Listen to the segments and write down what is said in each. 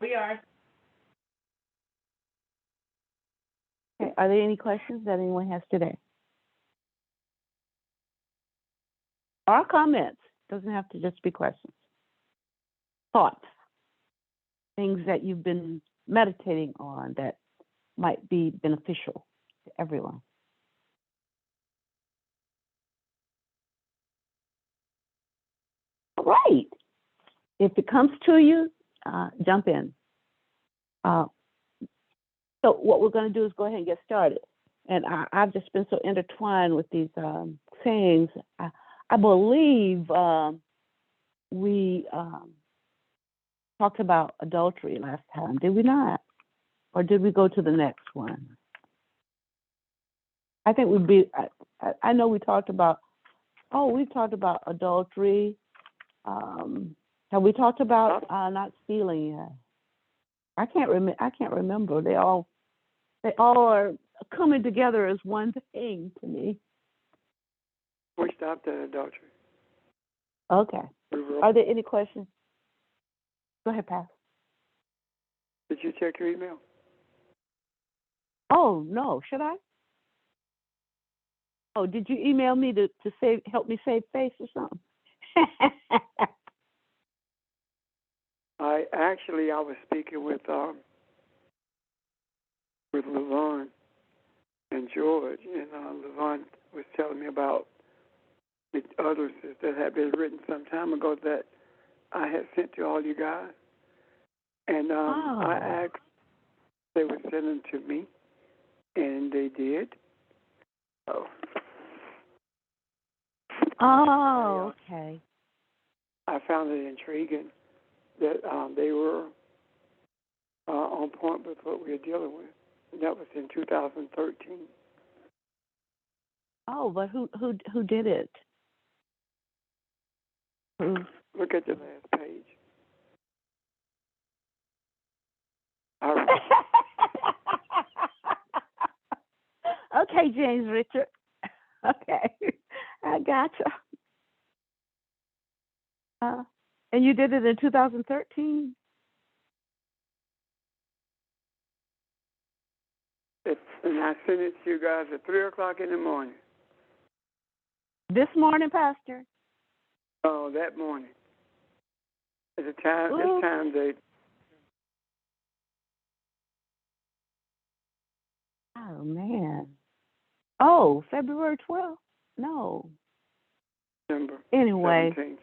We are. Okay. Are there any questions that anyone has today? Or comments? Doesn't have to just be questions. Thoughts, things that you've been meditating on that might be beneficial to everyone. All right. If it comes to you, jump in. Uh, so what we're going to do is go ahead and get started. And I've just been so intertwined with these sayings. I believe we talked about adultery last time, did we not? Or did we go to the next one? I think we'd be, I know we talked about, we talked about adultery. Have we talked about not stealing yet? I can't remember. They all are coming together as one thing to me. We stopped at adultery. Okay. Are there any questions? Go ahead, Pastor. Did you check your email? Oh, no. Should I? Oh, did you email me to help me save face or something? I was speaking with Levon and George, and Levon was telling me about the others that had been written some time ago that I had sent to all you guys. And I asked if they would send them to me, and they did. Okay. I found it intriguing that they were on point with what we were dealing with. And that was in 2013. Oh, but who did it? Who? Look at the last page. Okay, James Richard. Okay, I gotcha. And you did it in 2013? And I sent it to you guys at 3 o'clock in the morning. This morning, Pastor? Oh, that morning. At the time, this time date. Oh, man. Oh, February 12th? No. December. Anyway. 17th.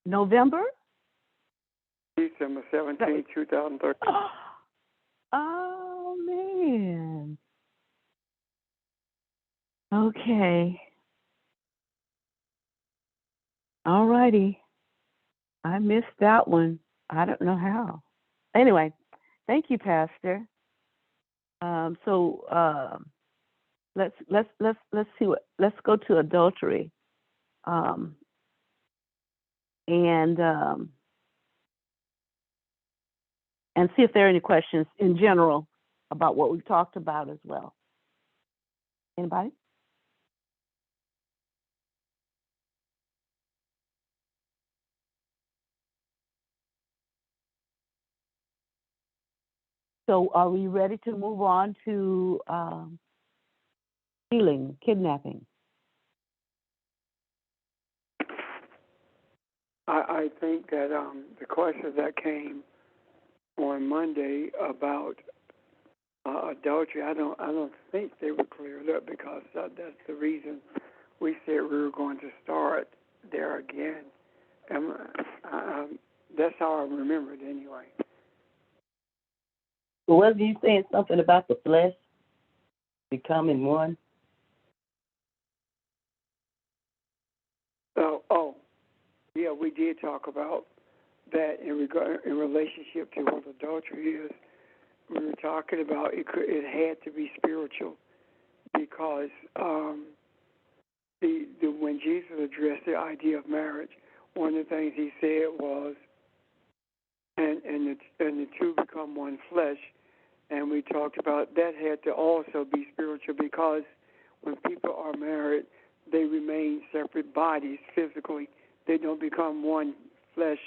November? December 17th, 2013. Oh, man. Okay. All righty. I missed that one. I don't know how. Anyway, thank you, Pastor. Let's see let's go to adultery. And see if there are any questions in general about what we've talked about as well. Anybody? So are we ready to move on to stealing, kidnapping? I think that the questions that came on Monday about adultery, I don't think they were cleared up because that's the reason we said we were going to start there again. And that's how I remember it anyway. Well, wasn't you saying something about the flesh becoming one? Yeah, we did talk about that in relationship to what adultery is. We were talking about it had to be spiritual because when Jesus addressed the idea of marriage, one of the things he said was, and the two become one flesh, and we talked about that had to also be spiritual because when people are married, they remain separate bodies physically. They don't become one flesh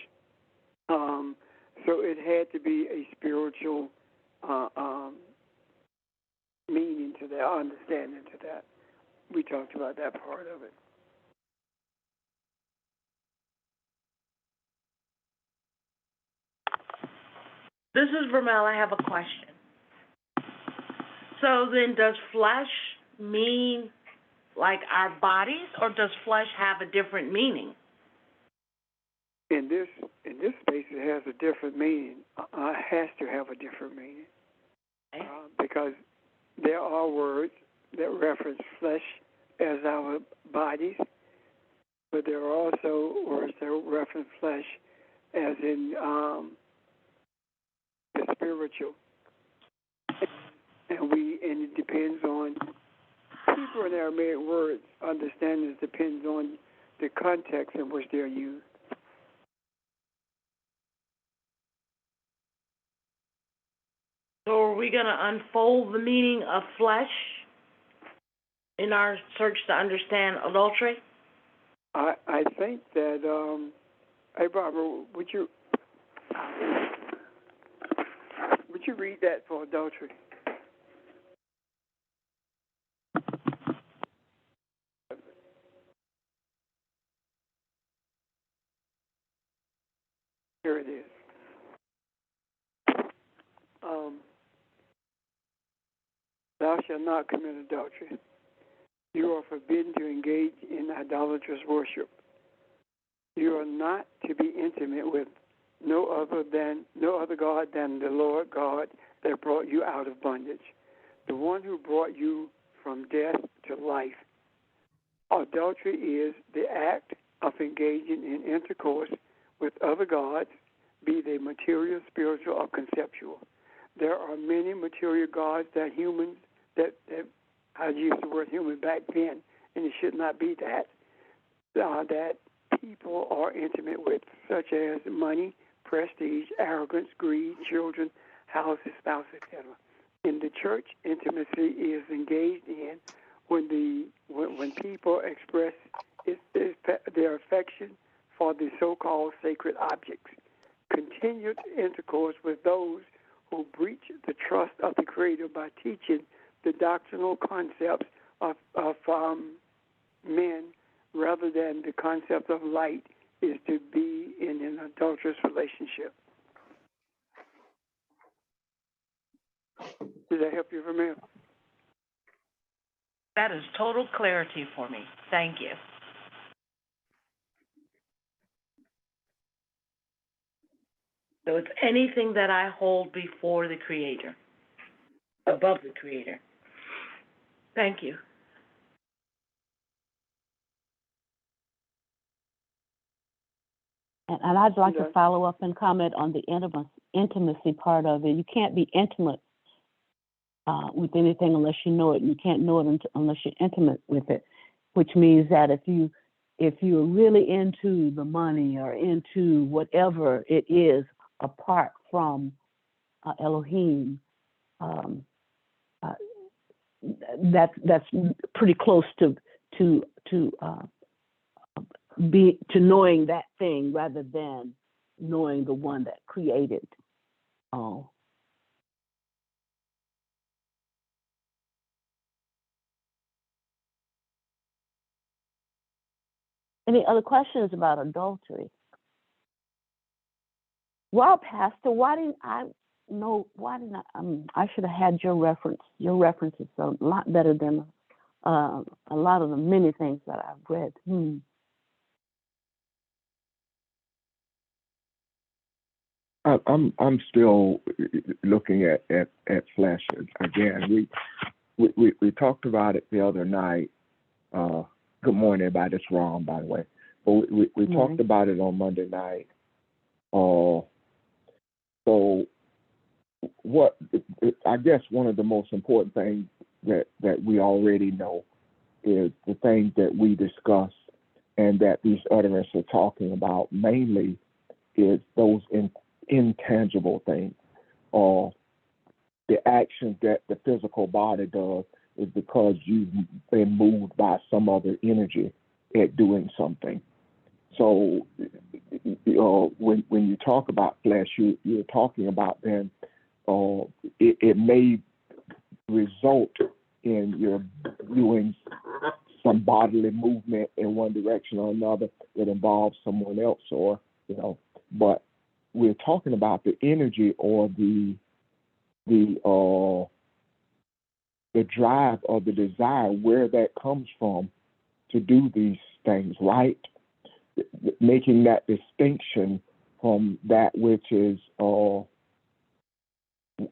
So it had to be a spiritual meaning to that, understanding to that. We talked about that part of it. This is Vermel. I have a question. So then, does flesh mean like our bodies, or does flesh have a different meaning? In this space, it has a different meaning. Has to have a different meaning, because there are words that reference flesh as our bodies, but there are also words that reference flesh as in the spiritual, and it depends on Hebrew and Aramaic words. Understanding it depends on the context in which they're used. So are we going to unfold the meaning of flesh in our search to understand adultery? I think that, hey, Barbara, would you read that for adultery? Here it is. Thou shalt not commit adultery. You are forbidden to engage in idolatrous worship. You are not to be intimate with no other God than the Lord God that brought you out of bondage, the one who brought you from death to life. Adultery is the act of engaging in intercourse with other gods, be they material, spiritual, or conceptual. There are many material gods that humans, that I used the word human back then, and it should not be that people are intimate with, such as money, prestige, arrogance, greed, children, houses, spouse, etc. In the church, intimacy is engaged in when people express their affection for the so-called sacred objects. Continued intercourse with those who breach the trust of the Creator by teaching the doctrinal concepts of men rather than the concept of light is to be in an adulterous relationship. Did that help you, Vermeer? That is total clarity for me. Thank you. So it's anything that I hold before the Creator, above the Creator. Thank you. And I'd like to follow up and comment on the intimacy part of it. You can't be intimate with anything unless you know it. You can't know it unless you're intimate with it, which means that if you're really into the money or into whatever it is apart from Elohim, that's pretty close to knowing that thing rather than knowing the one that created all. Any other questions about adultery? Well, Pastor, why didn't I know? Why didn't I should have had your reference. Your reference is a lot better than a lot of the many things that I've read. I'm still looking at flesh again. We talked about it the other night. Good morning, everybody. That's wrong, by the way. But we talked about it on Monday night. So what I guess one of the most important things that we already know is the things that we discuss and that these utterances are talking about mainly is those intangible things, or the actions that the physical body does is because you've been moved by some other energy at doing something. So, when you talk about flesh, you're talking about then it may result in your doing some bodily movement in one direction or another that involves someone else, or but we're talking about the energy or the drive or the desire, where that comes from to do these things, right? Making that distinction from that which is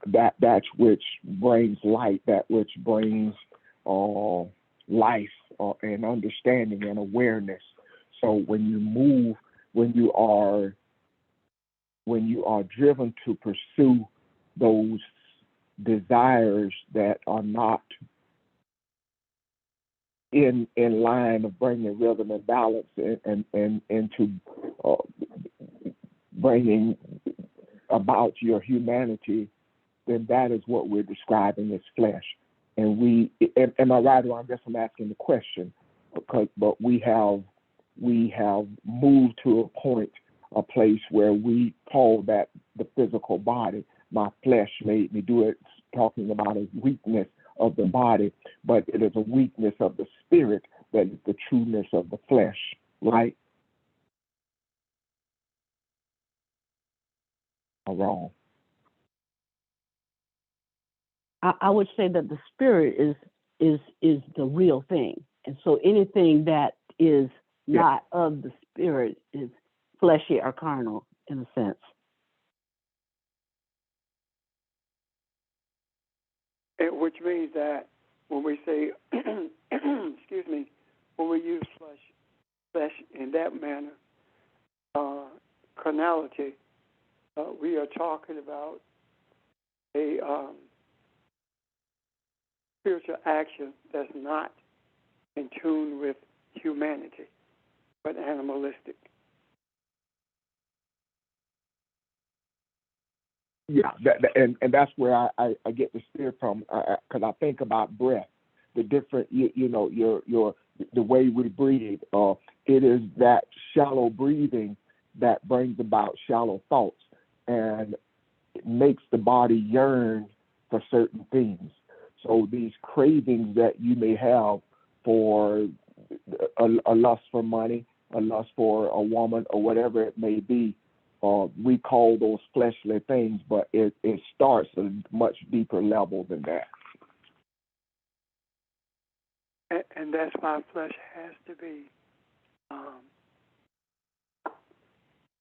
that which brings light, that which brings life and understanding and awareness. So when you move, when you are driven to pursue those desires that are not in line of bringing rhythm and balance and into bringing about your humanity, then that is what we're describing as flesh. And am I right, or I guess I'm asking the question, but we have moved to a point, a place where we call that the physical body. My flesh made me do it, talking about a weakness of the body, but it is a weakness of the spirit that is the trueness of the flesh, right? Or wrong? I would say that the spirit is the real thing, and so anything that is not of the spirit is fleshy or carnal in a sense. Which means that when we say, excuse me, when we use flesh in that manner, carnality, we are talking about a spiritual action that's not in tune with humanity, but animalistic. Yeah, and that's where I get the spirit from, because I think about breath, the different, your the way we breathe. It is that shallow breathing that brings about shallow thoughts, and it makes the body yearn for certain things. So these cravings that you may have for a lust for money, a lust for a woman, or whatever it may be, we call those fleshly things, but it starts at a much deeper level than that. And that's why flesh has to be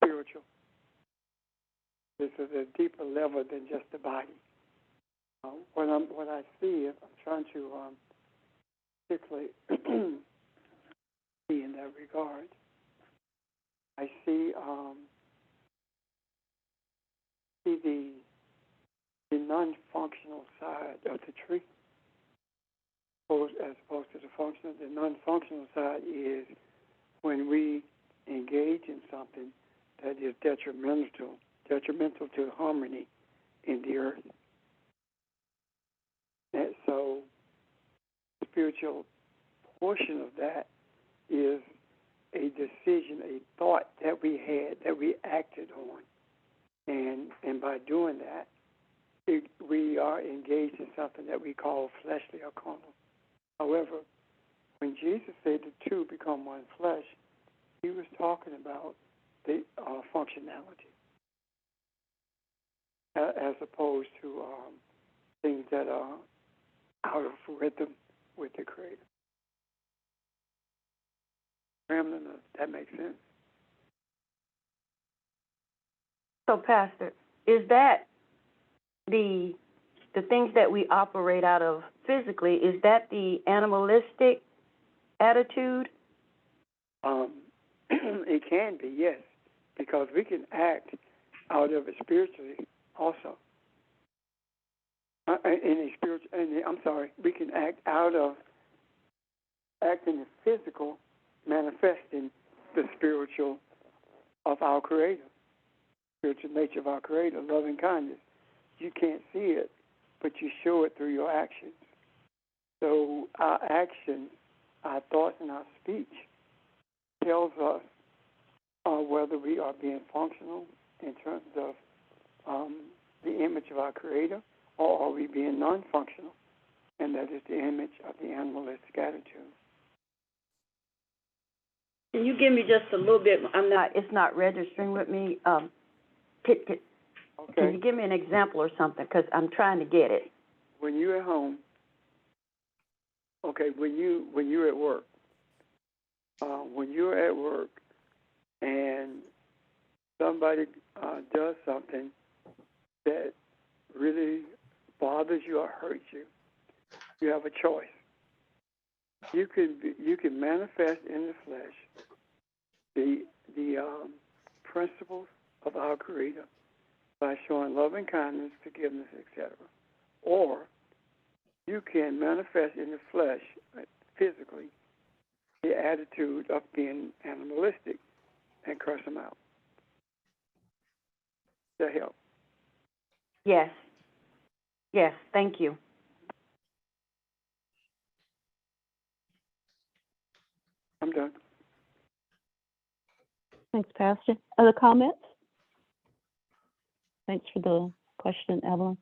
spiritual. This is a deeper level than just the body. What I see, I'm trying to particularly see in that regard. I see the non-functional side of the tree, as opposed to the functional. The non-functional side is when we engage in something that is detrimental to harmony in the earth. And so the spiritual portion of that is a decision, a thought that we had, that we acted on. And by doing that, we are engaged in something that we call fleshly or carnal. However, when Jesus said the two become one flesh, he was talking about the functionality as opposed to things that are out of rhythm with the Creator. Ramlin, that makes sense. So, Pastor, is that the things that we operate out of physically, is that the animalistic attitude? It can be, yes, because we can act out of it spiritually also. We can act out of acting the physical, manifesting the spiritual of our Creator, spiritual nature of our Creator, loving kindness. You can't see it, but you show it through your actions. So our actions, our thoughts, and our speech tells us whether we are being functional in terms of the image of our Creator, or are we being non-functional, and that is the image of the animalistic attitude. Can you give me just a little bit? It's not registering with me. Can Okay. you give me an example or something? Because I'm trying to get it. When you're at home, okay, when you're at work, and somebody does something that really bothers you or hurts you, you have a choice. You can manifest in the flesh the principles of our Creator by showing love and kindness, forgiveness, etc. Or you can manifest in the flesh, physically, the attitude of being animalistic and curse them out. Does that help? Yes. Yes, thank you. I'm done. Thanks, Pastor. Other comments? Thanks for the question, Evelyn.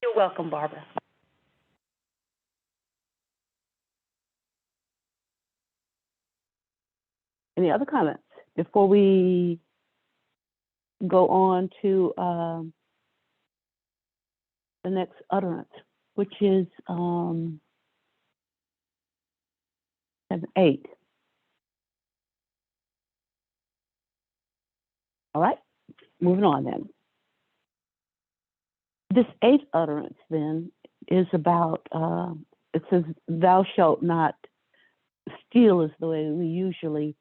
You're welcome, Barbara. Any other comments before we go on to the next utterance, which is 8. All right, moving on then. This 8th utterance then is about, it says, thou shalt not steal is the way we usually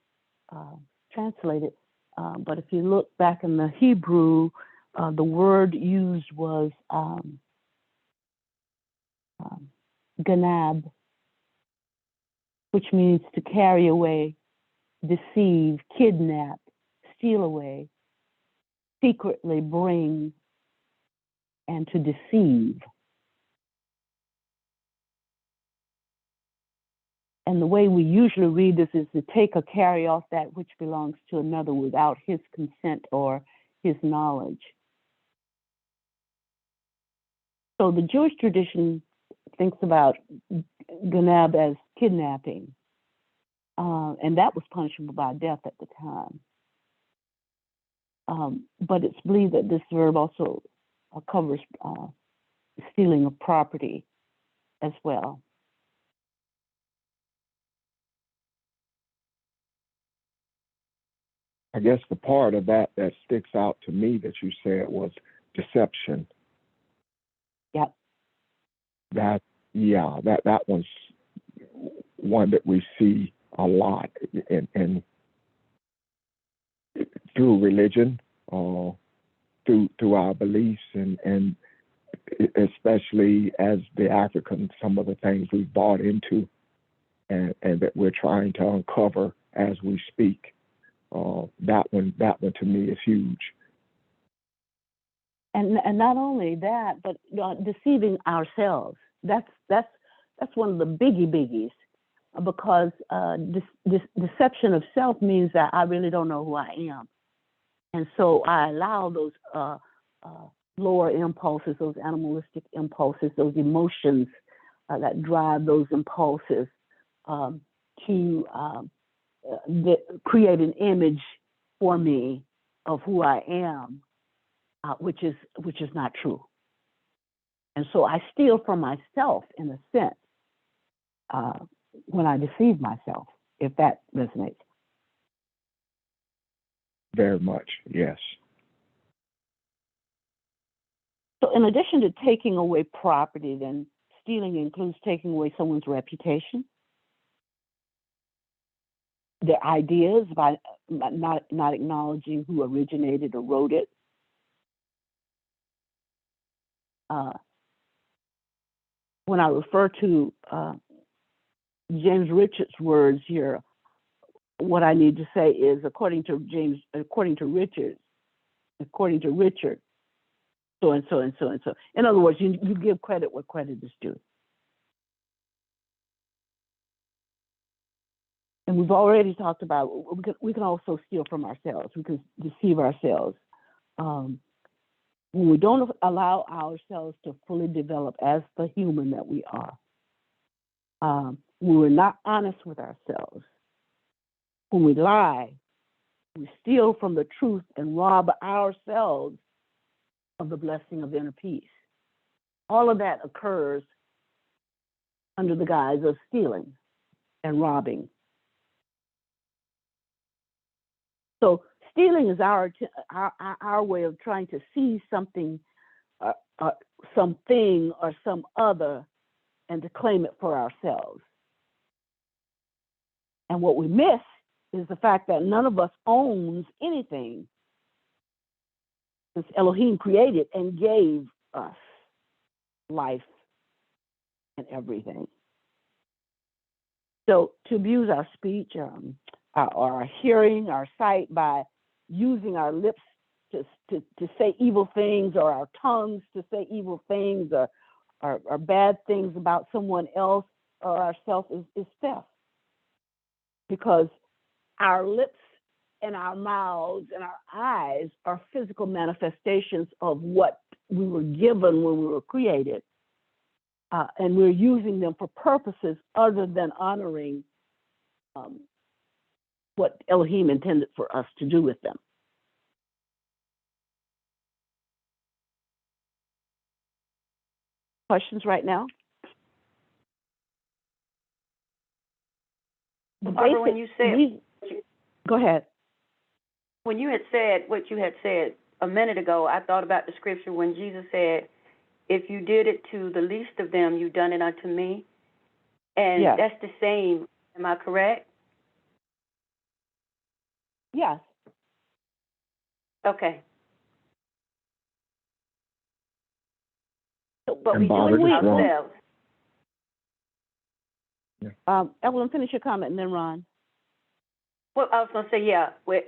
translate it. But if you look back in the Hebrew, the word used was ganab, which means to carry away, deceive, kidnap, steal away, secretly bring, and to deceive. And the way we usually read this is to take or carry off that which belongs to another without his consent or his knowledge. So the Jewish tradition thinks about ganab as kidnapping, and that was punishable by death at the time. But it's believed that this verb also covers stealing of property as well. I guess the part of that sticks out to me that you said was deception. Yep. That one's one that we see a lot in through religion, through our beliefs, and especially as the Africans, some of the things we've bought into, and that we're trying to uncover as we speak. That one to me is huge. And not only that, but deceiving ourselves. That's one of the biggies, because deception of self means that I really don't know who I am, and so I allow those lower impulses, those animalistic impulses, those emotions that drive those impulses to create an image for me of who I am, which is not true. And so I steal from myself in a sense when I deceive myself, if that resonates. Very much, yes. So in addition to taking away property, then stealing includes taking away someone's reputation, their ideas, by not acknowledging who originated or wrote it. When I refer to James Richard's words here, what I need to say is, according to Richard, so and so and so and so. In other words, you give credit where credit is due. and we've already talked about, we can also steal from ourselves. We can deceive ourselves. When we don't allow ourselves to fully develop as the human that we are, when we're not honest with ourselves, when we lie, we steal from the truth and rob ourselves of the blessing of inner peace. All of that occurs under the guise of stealing and robbing. So stealing is our way of trying to seize something, something or some other, and to claim it for ourselves. And what we miss is the fact that none of us owns anything since Elohim created and gave us life and everything. So to abuse our speech, our hearing, our sight by using our lips to say evil things, or our tongues to say evil things, or bad things about someone else or ourselves is theft. Because our lips and our mouths and our eyes are physical manifestations of what we were given when we were created. And we're using them for purposes other than honoring what Elohim intended for us to do with them. Questions right now? Barbara, when you said, go ahead. When you had said what you had said a minute ago, I thought about the scripture when Jesus said, if you did it to the least of them, you done it unto me. And yes. That's the same. Am I correct? Yes. So, but And we do it to ourselves. Yeah. Evelyn, finish your comment, and then Ron. Well, I was going to say, yeah, when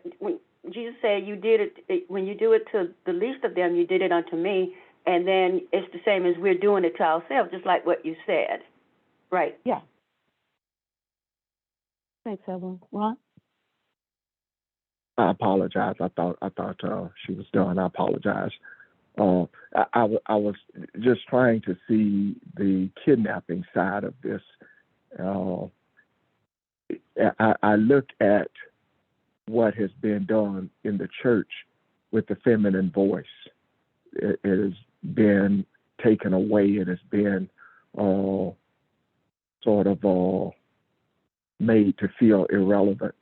Jesus said you did it, when you do it to the least of them, you did it unto me. And then it's the same as we're doing it to ourselves, just like what you said. Right. Yeah. Thanks, Evelyn. Ron? I apologize. I thought she was done. I apologize. I was just trying to see the kidnapping side of this. I look at what has been done in the church with the feminine voice. It has been taken away. It has been sort of made to feel irrelevant,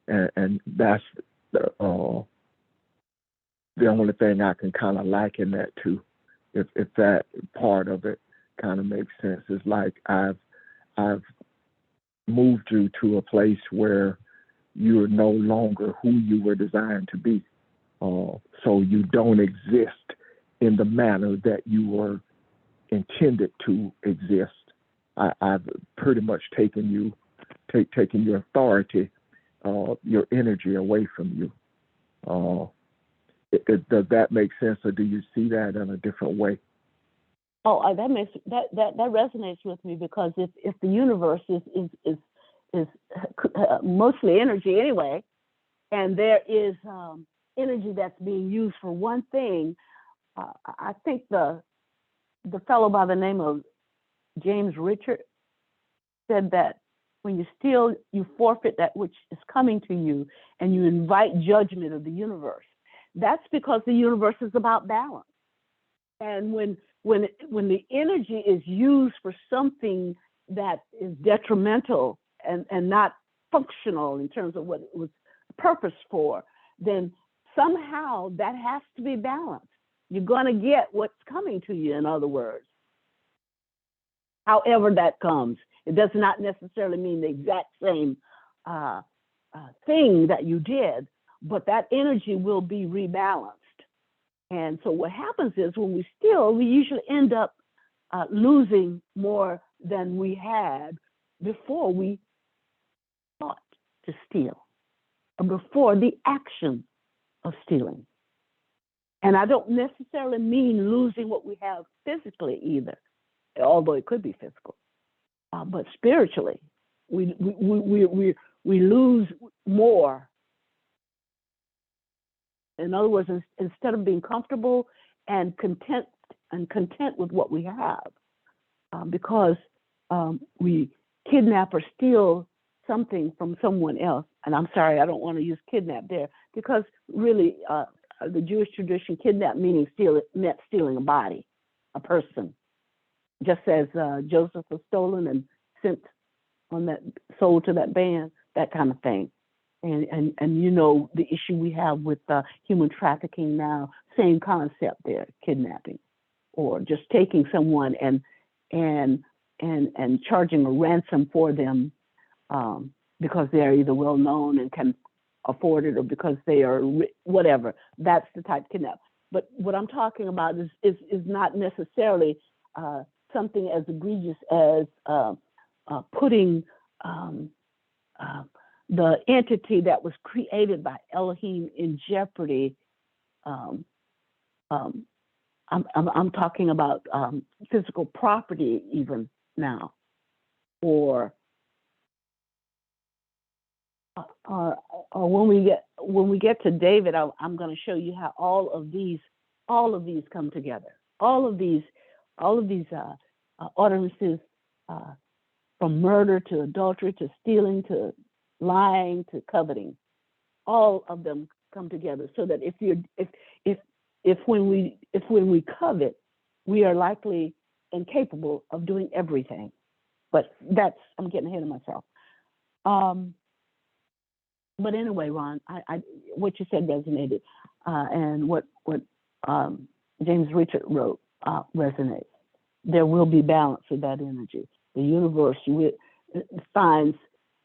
and that's the only thing I can kind of liken that to. If that part of it kind of makes sense, it's like I've moved you to a place where you are no longer who you were designed to be. So you don't exist in the manner that you were intended to exist. I've pretty much taken your authority, your energy away from you. Does that make sense, or do you see that in a different way? Oh, that resonates with me, because if the universe is mostly energy anyway, and there is energy that's being used for one thing, I think the fellow by the name of James Richard said that when you steal, you forfeit that which is coming to you, and you invite judgment of the universe. That's because the universe is about balance. And when the energy is used for something that is detrimental and not functional in terms of what it was purposed for, then somehow that has to be balanced. You're going to get what's coming to you, in other words. However that comes. It does not necessarily mean the exact same thing that you did, but that energy will be rebalanced. And so what happens is, when we steal, we usually end up losing more than we had before we thought to steal, or before the action of stealing. And I don't necessarily mean losing what we have physically either, although it could be physical. But spiritually, we're we lose more. In other words, instead of being comfortable and content with what we have, because we kidnap or steal something from someone else. And I'm sorry, I don't want to use kidnap there, because really the Jewish tradition, kidnap meaning meant stealing a body, a person, just as Joseph was stolen and sent on that, sold to that band, that kind of thing. And you know the issue we have with human trafficking now, same concept there, kidnapping, or just taking someone and charging a ransom for them because they are either well known and can afford it, or because they are whatever. That's the type of kidnap. But what I'm talking about is not necessarily something as egregious as putting the entity that was created by Elohim in jeopardy. I'm talking about physical property even now, or when we get to David, I'm going to show you how all of these come together. All of these ordinances, from murder to adultery to stealing to lying to coveting, all of them come together. So that if when we covet, we are likely incapable of doing everything. But I'm getting ahead of myself. But anyway, Ron, I what you said resonated, and what James Richard wrote resonates. There will be balance with that energy. The universe finds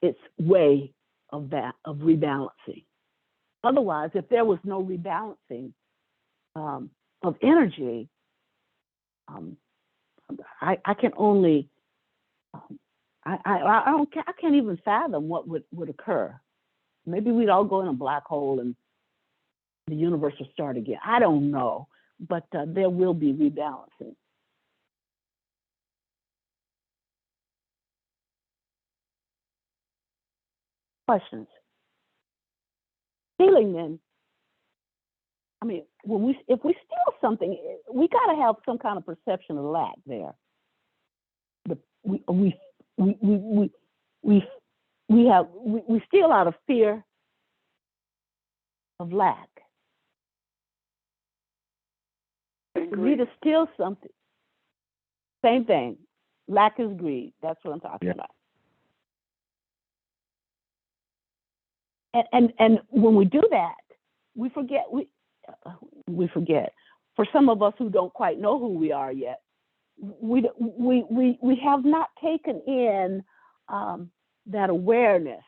its way of rebalancing. Otherwise, if there was no rebalancing of energy, I can only I can't even fathom what would occur. Maybe we'd all go in a black hole and the universe will start again. I don't know, but there will be rebalancing. Questions? Stealing, then. I mean, if we steal something, we got to have some kind of perception of lack there. We steal out of fear of lack. For me to steal something, same thing. Lack is greed. That's what I'm talking about. And when we do that, we forget. We forget. For some of us who don't quite know who we are yet, we have not taken in that awareness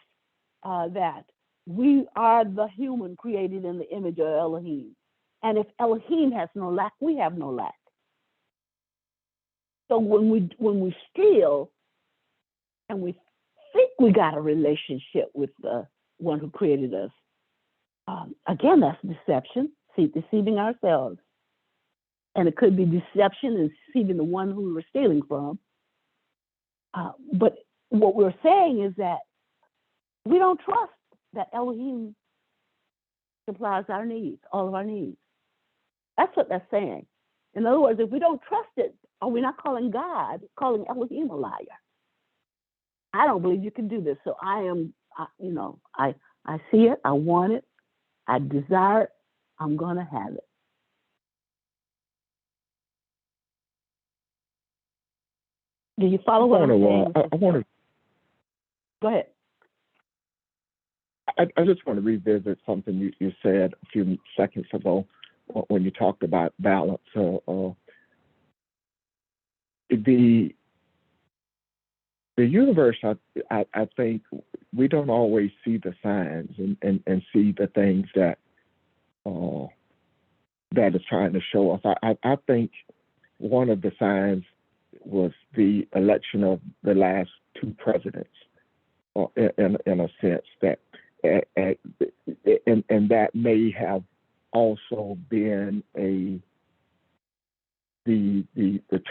that we are the human created in the image of Elohim. And if Elohim has no lack, we have no lack. So when we steal and we think we got a relationship with the one who created us, again, that's deception, deceiving ourselves. And it could be deception and deceiving the one who we're stealing from. But what we're saying is that we don't trust that Elohim supplies our needs, all of our needs. That's what that's saying. In other words, if we don't trust it, are we not calling God, calling Elohim a liar? I don't believe you can do this. So I see it, I want it, I desire it, I'm going to have it. Do you follow what I'm saying? I want to. Go ahead. I just want to revisit something you said a few seconds ago when you talked about balance. The universe, I think we don't always see the signs and see the things that is trying to show us. I think one of the signs was the election of the last two presidents, in a sense that, and that may have also been the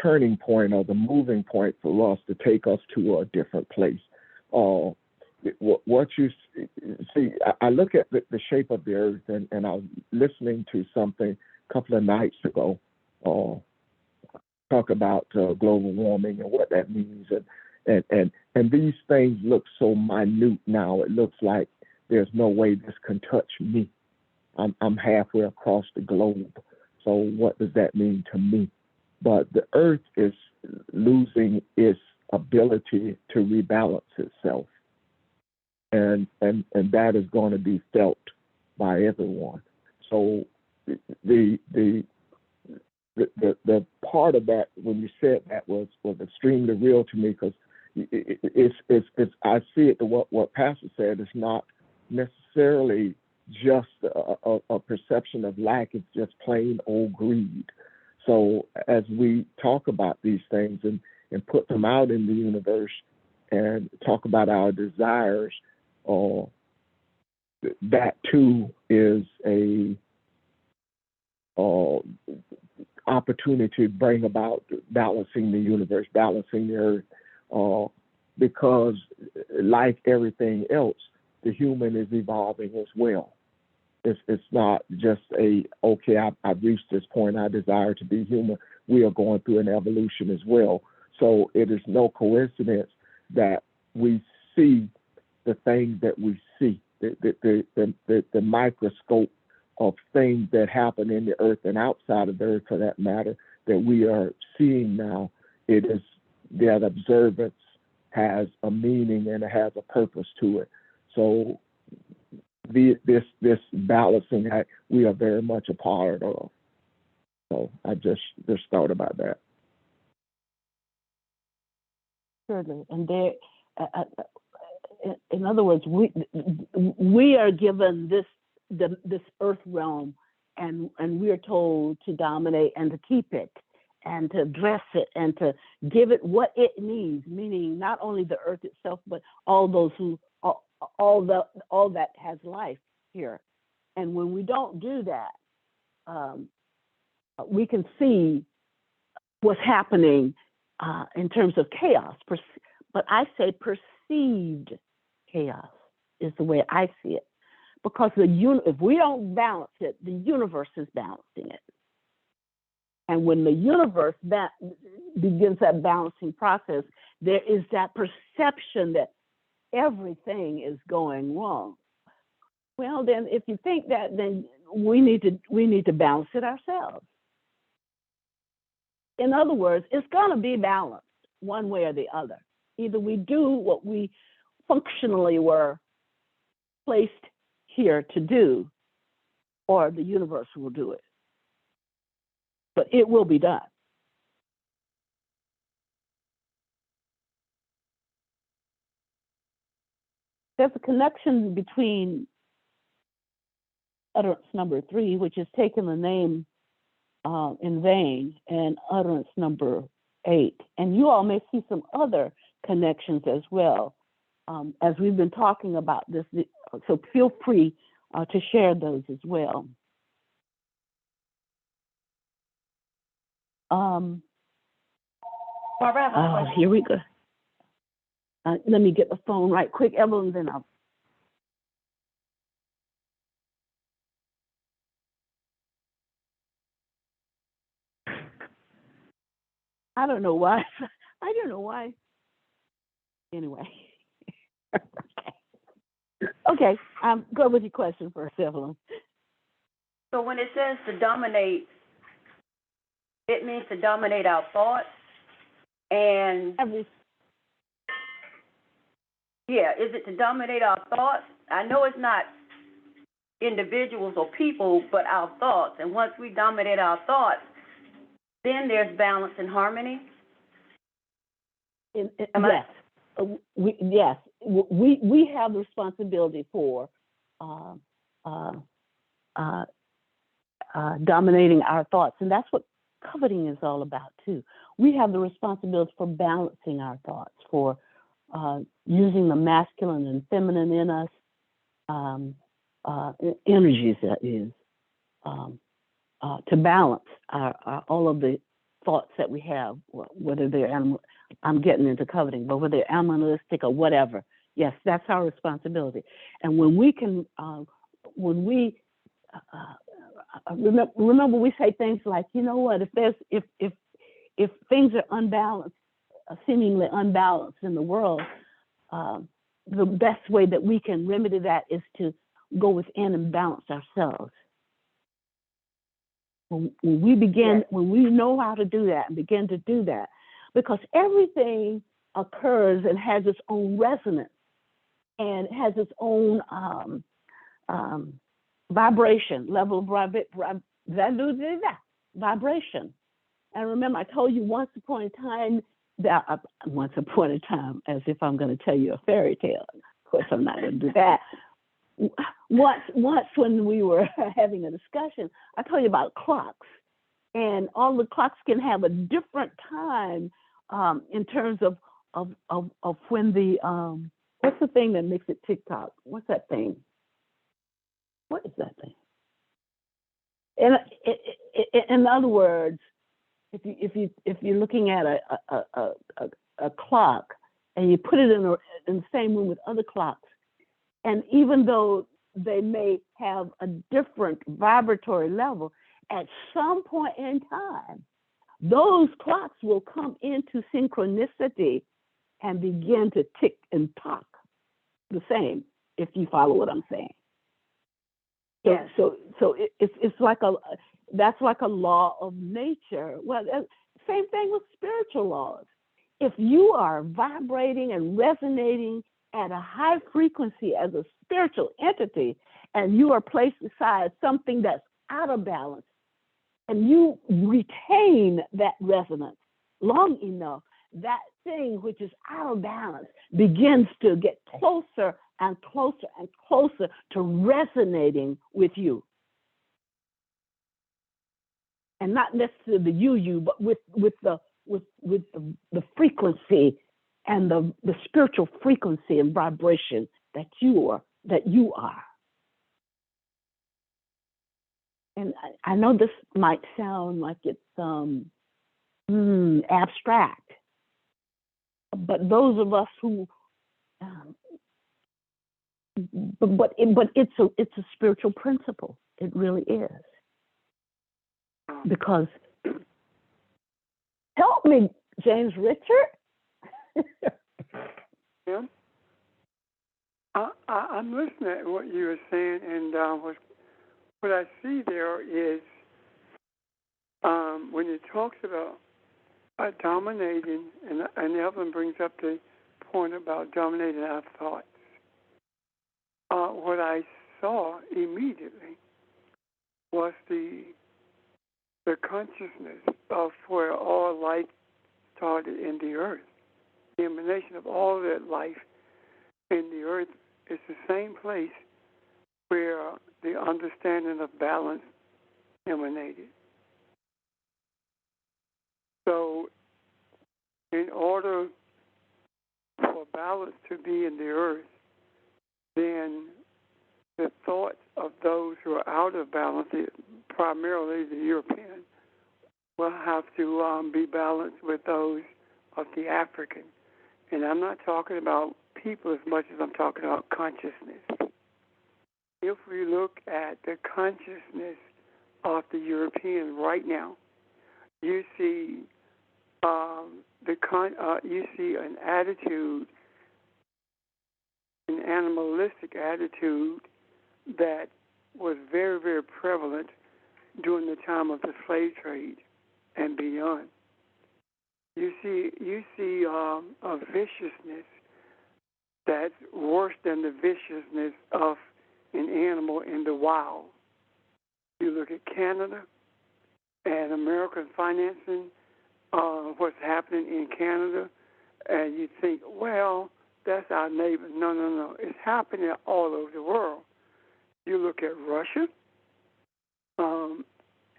turning point or the moving point for us to take us to a different place. what you see, I look at the shape of the earth, and I was listening to something a couple of nights ago, talk about global warming and what that means, and these things look so minute now. It looks like there's no way this can touch me. I'm halfway across the globe, so what does that mean to me? But the earth is losing its ability to rebalance itself, and that is going to be felt by everyone. So the part of that, when you said that, was extremely real to me, because it's I see it. What Pastor said is not necessarily just a perception of lack. It's just plain old greed. So as we talk about these things and put them out in the universe and talk about our desires, that too is a opportunity to bring about balancing the universe, balancing the earth, because like everything else, the human is evolving as well. It's not just I've reached this point, I desire to be human. We are going through an evolution as well. So it is no coincidence that we see the things that we see, the microscope of things that happen in the earth and outside of the earth, for that matter, that we are seeing now. It is that observance has a meaning and it has a purpose to it. So this balancing act, we are very much a part of. So I just thought about that. Certainly, and there, in other words, we are given this earth realm, and we are told to dominate and to keep it, and to address it, and to give it what it needs. Meaning, not only the earth itself, but all those all that has life here. And when we don't do that, we can see what's happening in terms of chaos. But I say perceived chaos is the way I see it, because if we don't balance it, the universe is balancing it. And when the universe begins that balancing process, there is that perception that everything is going wrong. Well, then, if you think that, then we need to balance it ourselves. In other words, it's going to be balanced one way or the other. Either we do what we functionally were placed here to do, or the universe will do it. But it will be done. There's a connection between utterance number 3, which is taking the name in vain, and utterance number 8. And you all may see some other connections as well, as we've been talking about this. So feel free to share those as well. Barbara, I have a question. Here we go. Let me get the phone right quick, Evelyn, then I'll. I don't know why. Anyway. Okay. Go with your question first, Evelyn. So when it says to dominate, it means to dominate our thoughts and yeah, is it to dominate our thoughts? I know it's not individuals or people, but our thoughts. And once we dominate our thoughts, then there's balance and harmony. Yes. We have the responsibility for dominating our thoughts, and that's what coveting is all about too. We have the responsibility for balancing our thoughts, for using the masculine and feminine in us, energies, that is, to balance all of the thoughts that we have, whether they're animal. I'm getting into coveting, but whether they're animalistic or whatever, Yes, that's our responsibility. And when we can, remember we say things like, you know what, if things are unbalanced, seemingly unbalanced in the world, the best way that we can remedy that is to go within and balance ourselves. When we begin, when we know how to do that and begin to do that, because everything occurs and has its own resonance and has its own vibration, level of vibration. And remember, I told you once upon a time, as if I'm going to tell you a fairy tale. Of course, I'm not going to do that. Once when we were having a discussion, I told you about clocks, and all the clocks can have a different time in terms of when the what's the thing that makes it tick-tock? What's that thing? What is that thing? In other words, if you're looking at a clock and you put it in the same room with other clocks, and even though they may have a different vibratory level, at some point in time, those clocks will come into synchronicity and begin to tick and tock the same, if you follow what I'm saying. Yes. So it's like that's like a law of nature. Well, same thing with spiritual laws. If you are vibrating and resonating at a high frequency as a spiritual entity, and you are placed beside something that's out of balance, and you retain that resonance long enough, that thing which is out of balance begins to get closer and closer and closer to resonating with you. And not necessarily the you, but with the frequency and the spiritual frequency and vibration that you are. And I know this might sound like it's abstract, but those of us who, but it's a spiritual principle. It really is. Because help me, James Richard. Yeah. I'm listening at what you were saying, and what I see there is when it talks about dominating, and Evelyn brings up the point about dominating our thoughts. What I saw immediately was the consciousness of where all life started in the earth. The emanation of all that life in the earth is the same place where the understanding of balance emanated. So, in order for balance to be in the earth, then the thoughts of those who are out of balance, primarily the European, will have to be balanced with those of the African. And I'm not talking about people as much as I'm talking about consciousness. If we look at the consciousness of the European right now, you see you see an attitude, an animalistic attitude that was very, very prevalent during the time of the slave trade and beyond. You see a viciousness that's worse than the viciousness of an animal in the wild. You look at Canada and American financing, what's happening in Canada, and you think, well, that's our neighbor. No. It's happening all over the world. You look at Russia.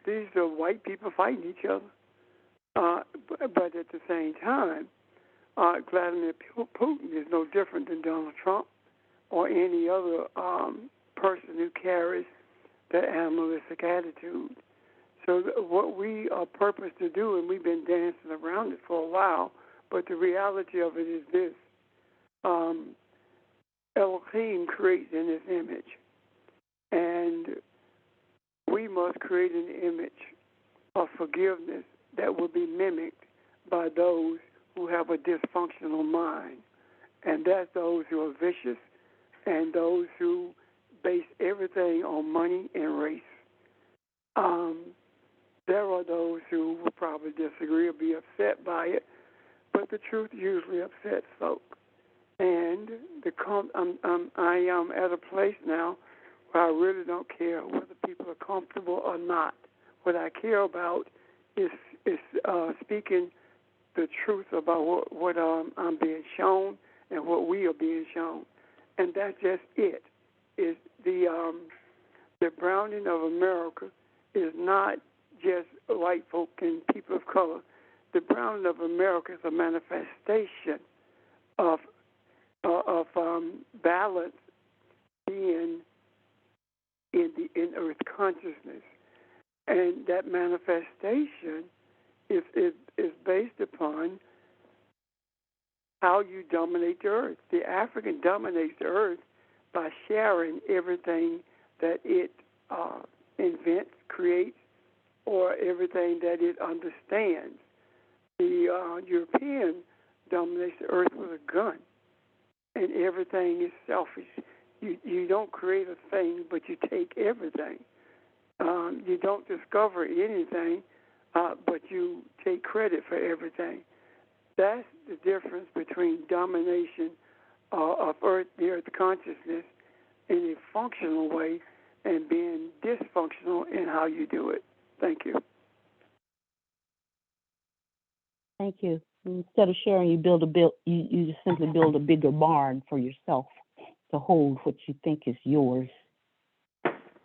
These are white people fighting each other. But at the same time, Vladimir Putin is no different than Donald Trump or any other person who carries that animalistic attitude. So what we are purposed to do, and we've been dancing around it for a while, but the reality of it is this. Elohim creates in his image, and we must create an image of forgiveness that will be mimicked by those who have a dysfunctional mind, and that's those who are vicious and those who base everything on money and race. There are those who will probably disagree or be upset by it, but the truth usually upsets folk. And I am at a place now where I really don't care whether people are comfortable or not. What I care about is speaking the truth about what I'm being shown and what we are being shown, and that's just it. Is the browning of America is not just white folk and people of color. The browning of America is a manifestation of balance being in earth consciousness, and that manifestation is based upon how you dominate the earth. The African dominates the earth by sharing everything that it invents, creates, or everything that it understands. The European dominates the earth with a gun, and everything is selfish. You don't create a thing, but you take everything. You don't discover anything, but you take credit for everything. That's the difference between domination of the earth consciousness in a functional way and being dysfunctional in how you do it. Thank you. Thank you. Instead of sharing, you just simply build a bigger barn for yourself to hold what you think is yours,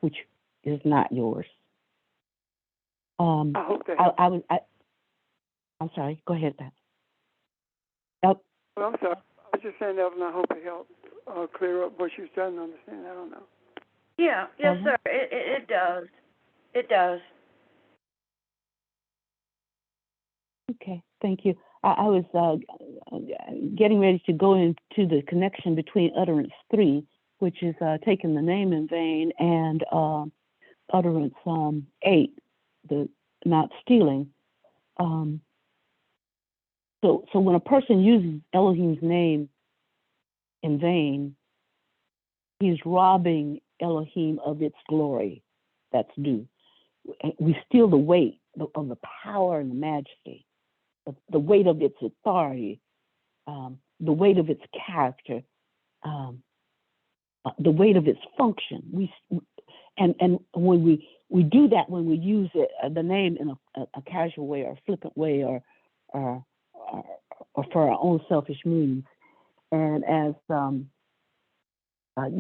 which is not yours. I hope that I'm sorry. Go ahead, Pat. Well, I'm sorry. I was just saying, Evelyn, I hope it helped clear up what you starting to understand. I don't know. Yeah, yes, sir. It does. It does. Okay, thank you. I was getting ready to go into the connection between utterance 3, which is taking the name in vain, and utterance 8, the not stealing. So when a person uses Elohim's name in vain, he's robbing Elohim of its glory that's due. We steal the weight of the power and the majesty, the weight of its authority, the weight of its character, the weight of its function. And when we do that, when we use it, the name in a casual way or a flippant way or for our own selfish means. And as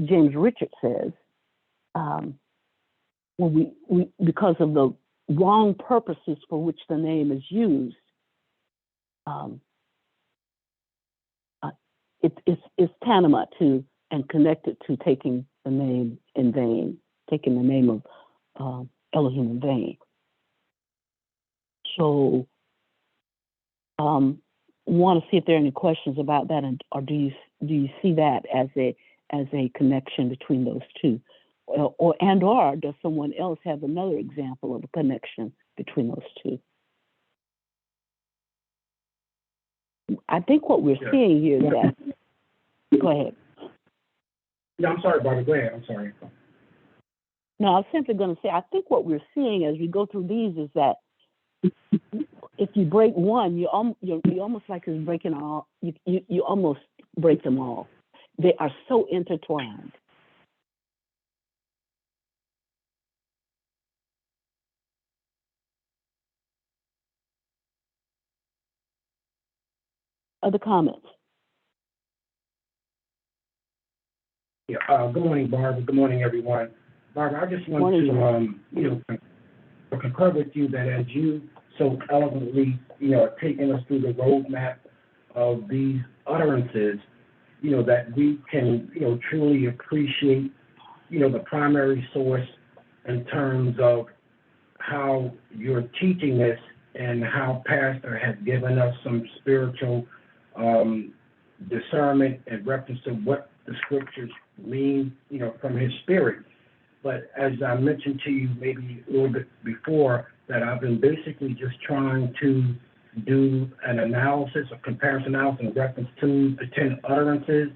James Richard says, when we because of the wrong purposes for which the name is used, it's tantamount to and connected to taking the name in vain, taking the name of Elohim in vain. So, want to see if there are any questions about that, or do you see that as a connection between those two, or does someone else have another example of a connection between those two? I think what we're seeing here is that. Go ahead. Yeah, I'm sorry, Barbara. Go ahead. I'm sorry. No, I was simply going to say, I think what we're seeing as we go through these is that if you break one, you almost like it's breaking all. You almost break them all. They are so intertwined. Other comments? Yeah. Good morning, Barbara. Good morning, everyone. Barbara, I just want to concur with you that as you so eloquently, are taking us through the roadmap of these utterances, that we can, truly appreciate, the primary source in terms of how you're teaching this and how Pastor has given us some spiritual discernment in reference to what the scriptures mean, from his spirit. But as I mentioned to you maybe a little bit before, that I've been basically just trying to do an analysis, a comparison analysis in reference to the 10 utterances.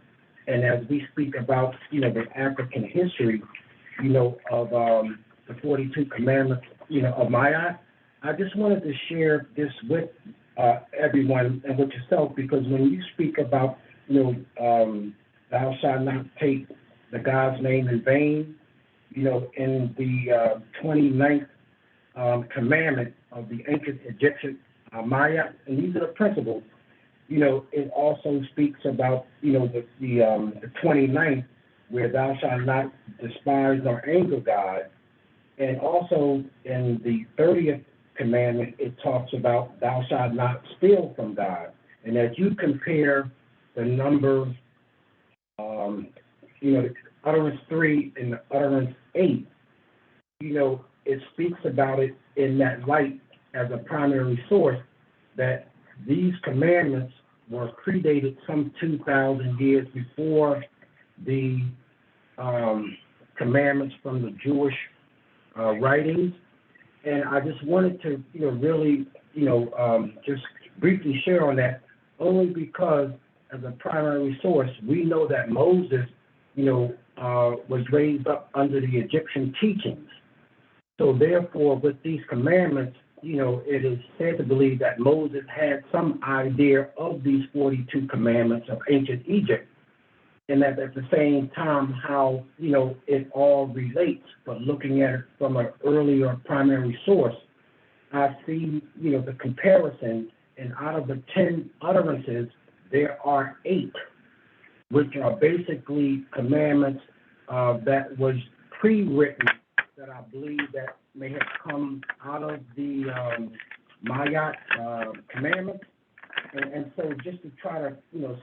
And as we speak about, the African history, of the 42 commandments, of Maya, I just wanted to share this with everyone and with yourself, because when you speak about, thou shalt not take the God's name in vain, in the 29th commandment of the ancient Egyptian Maya, and these are the principles. It also speaks about, the 29th, where thou shalt not despise nor anger God. And also in the 30th commandment, it talks about thou shalt not steal from God. And as you compare the numbers, the utterance 3 and the utterance 8, it speaks about it in that light as a primary source, that these commandments were predated some 2,000 years before the commandments from the Jewish writings. And I just wanted to, really, just briefly share on that, only because as a primary source, we know that Moses, was raised up under the Egyptian teachings. So therefore, with these commandments, it is said to believe that Moses had some idea of these 42 commandments of ancient Egypt, and that at the same time how, it all relates. But looking at it from an earlier primary source, I see, the comparison, and out of the 10 utterances, there are 8, which are basically commandments that was pre-written, that I believe that may have come out of the Maya commandments. And so just to try to,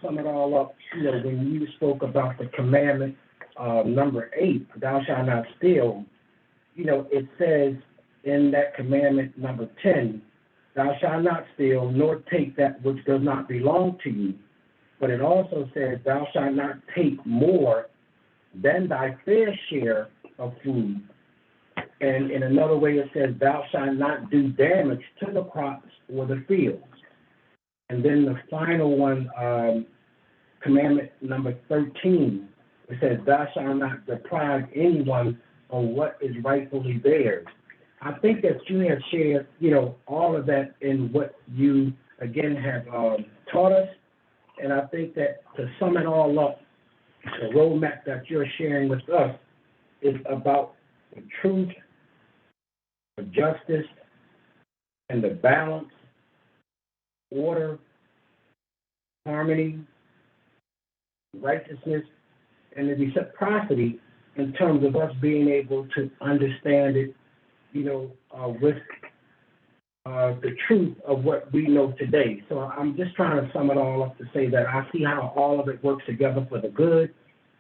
sum it all up, when you spoke about the commandment number 8, thou shalt not steal, it says in that commandment number 10, thou shalt not steal, nor take that which does not belong to you. But it also says, thou shalt not take more than thy fair share of food. And in another way, it says, thou shalt not do damage to the crops or the fields. And then the final one, commandment number 13, it says, thou shalt not deprive anyone of what is rightfully theirs. I think that you have shared, all of that in what you, again, have taught us. And I think that to sum it all up, the roadmap that you're sharing with us is about the truth, the justice, and the balance, order, harmony, righteousness, and the reciprocity in terms of us being able to understand it, with the truth of what we know today. So I'm just trying to sum it all up to say that I see how all of it works together for the good,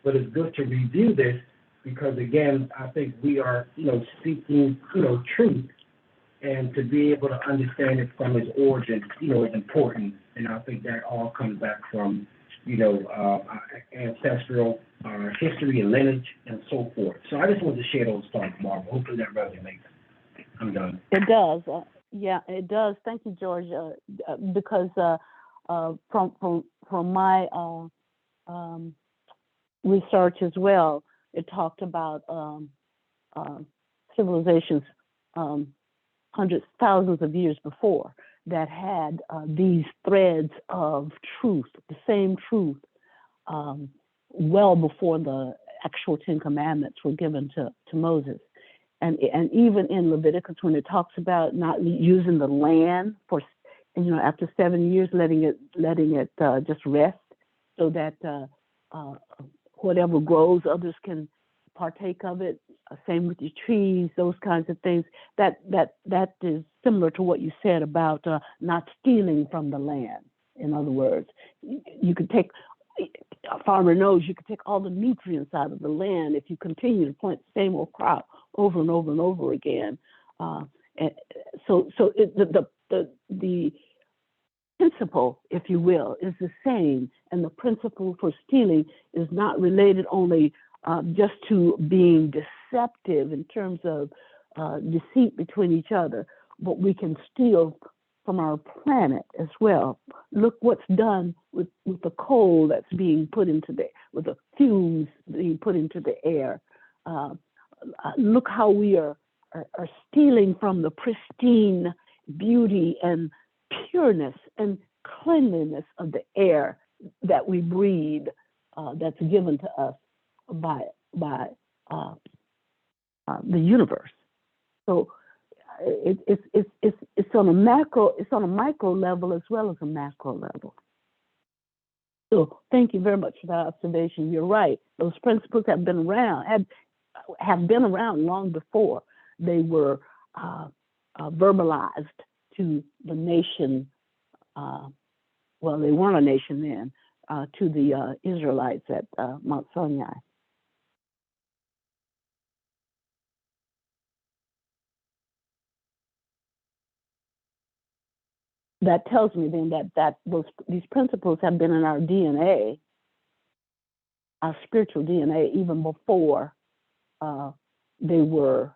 but it's good to review this because, again, I think we are, seeking, truth, and to be able to understand it from its origin, is important. And I think that all comes back from, ancestral history and lineage and so forth. So I just wanted to share those thoughts, Barbara. Hopefully that resonates. I'm done. It does. Yeah, it does. Thank you, George. Because from my research as well, it talked about civilizations hundreds, thousands of years before that had these threads of truth, the same truth, well before the actual 10 Commandments were given to Moses. And even in Leviticus, when it talks about not using the land for, after 7 years, letting it just rest, so that whatever grows, others can partake of it. Same with your trees, those kinds of things. That is similar to what you said about not stealing from the land. In other words, you could take. A farmer knows you can take all the nutrients out of the land if you continue to plant the same old crop over and over and over again. And so the principle, if you will, is the same. And the principle for stealing is not related only just to being deceptive in terms of deceit between each other, but we can steal from our planet as well. Look what's done with the coal that's being put into with the fumes being put into the air. Look how we are stealing from the pristine beauty and pureness and cleanliness of the air that we breathe, that's given to us by the universe. So it's on a micro level as well as a macro level. So thank you very much for that observation. You're right. Those principles have been around long before they were verbalized to the nation. Well, they weren't a nation then. To the Israelites at Mount Sinai. That tells me then that these principles have been in our DNA, our spiritual DNA, even before they were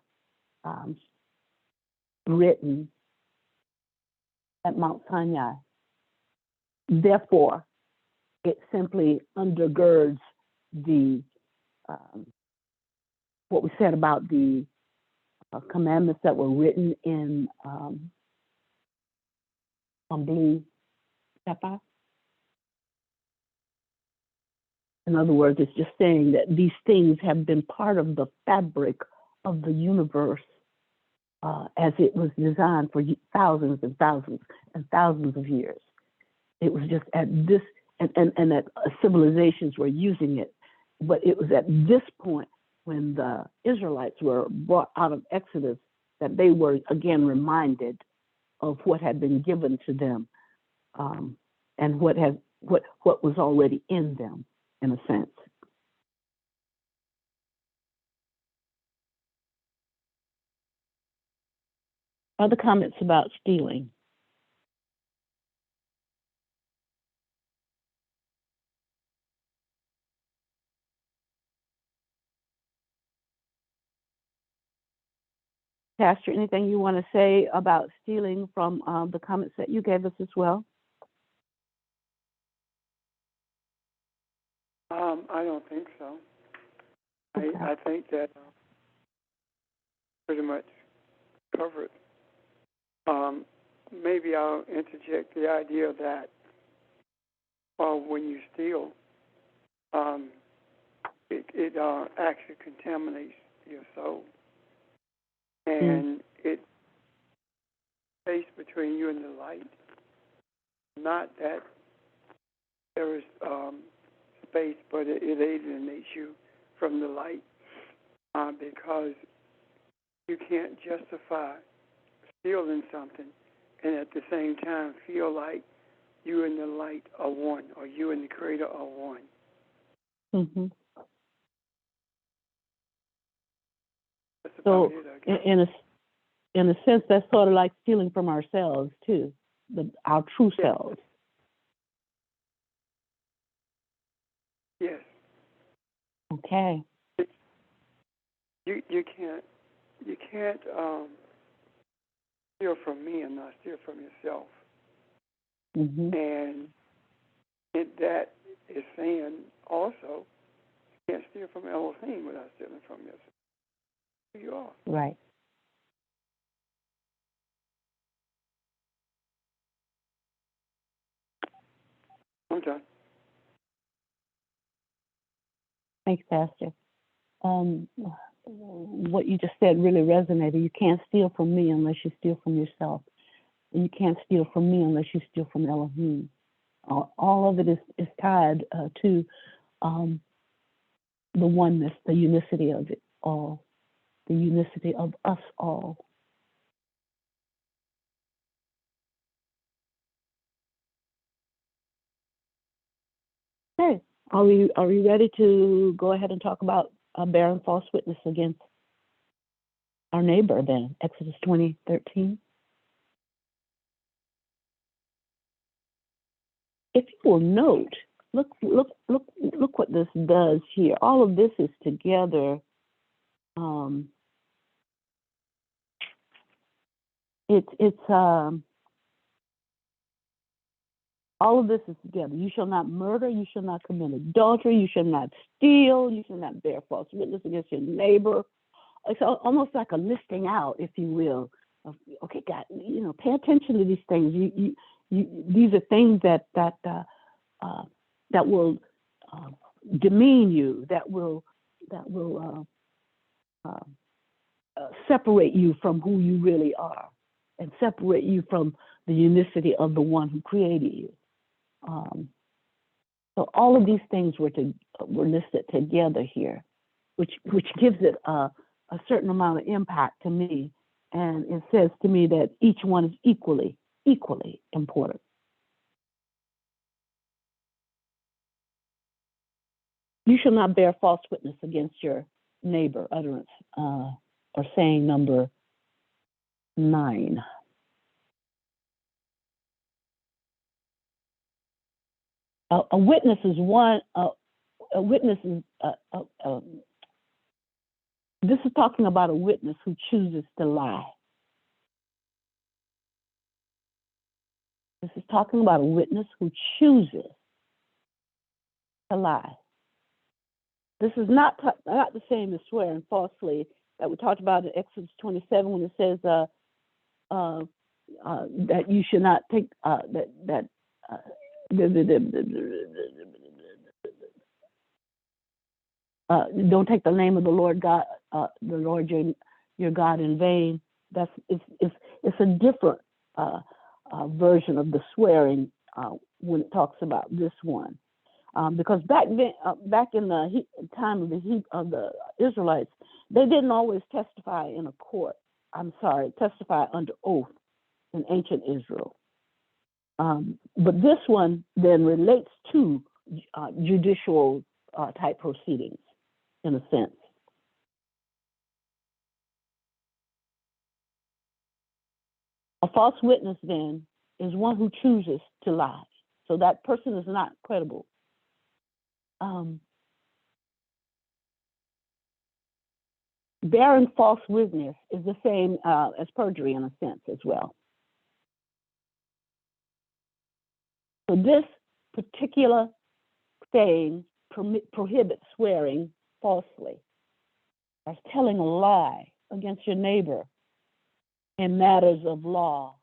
written at Mount Sinai. Therefore, it simply undergirds the what we said about the commandments that were written in on blue pepper. In other words, it's just saying that these things have been part of the fabric of the universe as it was designed for thousands and thousands and thousands of years. It was just at this, and that civilizations were using it, but it was at this point when the Israelites were brought out of Exodus that they were again reminded of what had been given to them, and what was already in them, in a sense. Other comments about stealing? Pastor, anything you want to say about stealing from the comments that you gave us as well? I don't think so. Okay. I think that pretty much covered. Maybe I'll interject the idea that when you steal, it actually contaminates your soul, and it's space between you and the light. Not that there is space, but it alienates you from the light, because you can't justify stealing something and at the same time feel like you and the light are one, or you and the Creator are one. Mm-hmm. That's about So, it, I guess. in a sense, that's sort of like stealing from ourselves too, our true selves. Yes. Okay. You can't steal from me and not steal from yourself. Mm-hmm. And that is saying also you can't steal from Elohim without stealing from yourself. Who you are. Right. I'm done. Thanks, Pastor. What you just said really resonated. You can't steal from me unless you steal from yourself. And you can't steal from me unless you steal from Elohim. All of it is tied to the oneness, the unicity of it all, the unicity of us all. Okay, are we ready to go ahead and talk about bearing false witness against our neighbor then? Exodus 20:13. if you will note, look what this does here. All of this is together. All of this is together. You shall not murder. You shall not commit adultery. You shall not steal. You shall not bear false witness against your neighbor. It's almost like a listing out, if you will. Of, okay, God, pay attention to these things. These are things that will demean you. That will separate you from who you really are, and separate you from the unicity of the one who created you. So all of these things were listed together here, which gives it a certain amount of impact to me, and it says to me that each one is equally important. You shall not bear false witness against your neighbor, utterance, or saying number 9. A witness is one. A witness is. This is talking about a witness who chooses to lie. This is talking about a witness who chooses to lie. This is not the same as swearing falsely that we talked about in Exodus 27 when it says that you should not take don't take the name of the Lord God, the Lord your God in vain. It's a different version of the swearing when it talks about this one, because back in the time of the Israelites, they didn't always testify in a court. Testify under oath in ancient Israel. But this one then relates to judicial type proceedings, in a sense. A false witness then is one who chooses to lie. So that person is not credible. Bearing false witness is the same as perjury in a sense as well. So this particular saying prohibits swearing falsely, as telling a lie against your neighbor in matters of law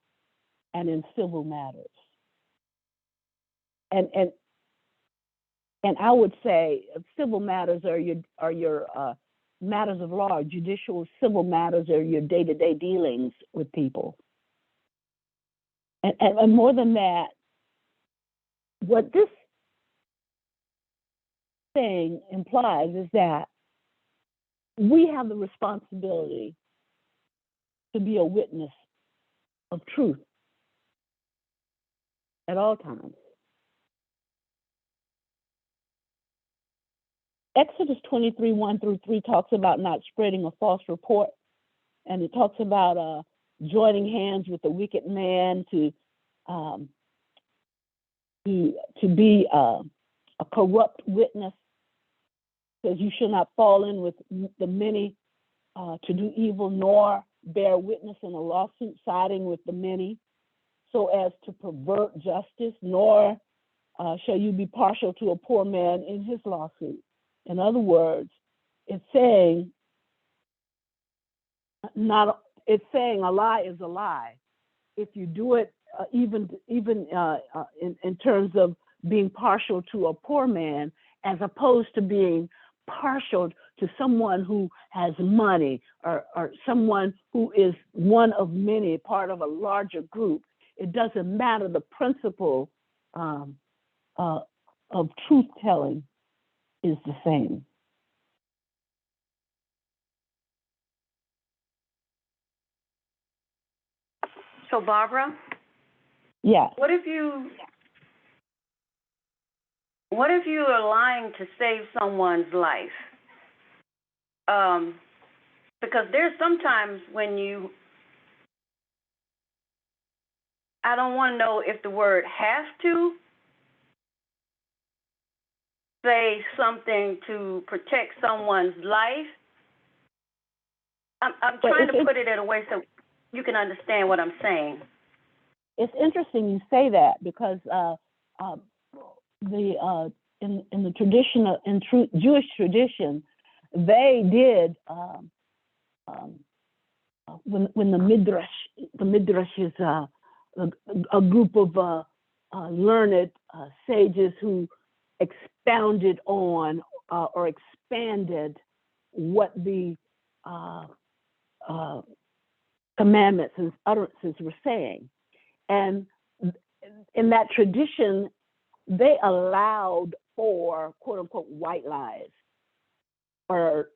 and in civil matters. And I would say civil matters are your matters of law. Judicial civil matters are your day-to-day dealings with people. And more than that, what this saying implies is that we have the responsibility to be a witness of truth at all times. Exodus 23, 1-3 talks about not spreading a false report, and it talks about joining hands with the wicked man to be a corrupt witness. Says you should not fall in with the many to do evil, nor bear witness in a lawsuit siding with the many, so as to pervert justice, nor shall you be partial to a poor man in his lawsuit. In other words, it's saying a lie is a lie. If you do it, even in terms of being partial to a poor man, as opposed to being partial to someone who has money or someone who is one of many, part of a larger group, it doesn't matter. The principle of truth telling is the same. So, Barbara? Yeah. What if you are lying to save someone's life? Because there's sometimes when I don't want to know if the word has to say something to protect someone's life. I'm trying to put it in a way so you can understand what I'm saying. It's interesting you say that because in the tradition Jewish tradition, they did when the midrash is a group of learned sages who expounded on or expanded what the commandments and utterances were saying. And in that tradition, they allowed for quote unquote white lies or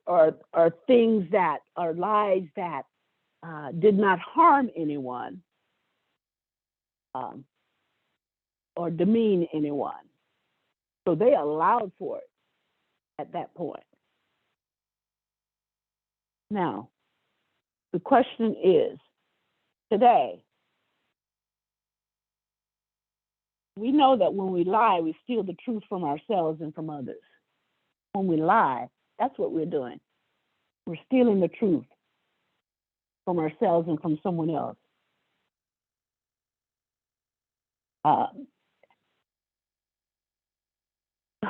things that are lies that did not harm anyone or demean anyone. So they allowed for it at that point. Now, the question is, today, we know that when we lie, we steal the truth from ourselves and from others. When we lie, that's what we're doing. We're stealing the truth from ourselves and from someone else.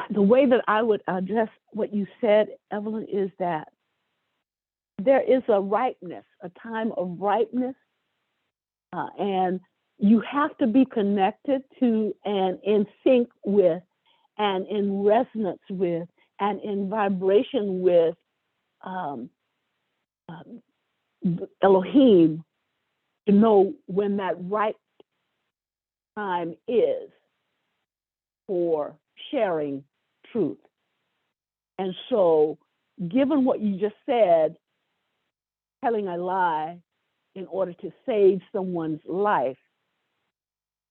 The way that I would address what you said, Evelyn, is that there is a ripeness, a time of ripeness, and you have to be connected to and in sync with and in resonance with and in vibration with Elohim to know when that right time is for sharing truth. And so, given what you just said, telling a lie in order to save someone's life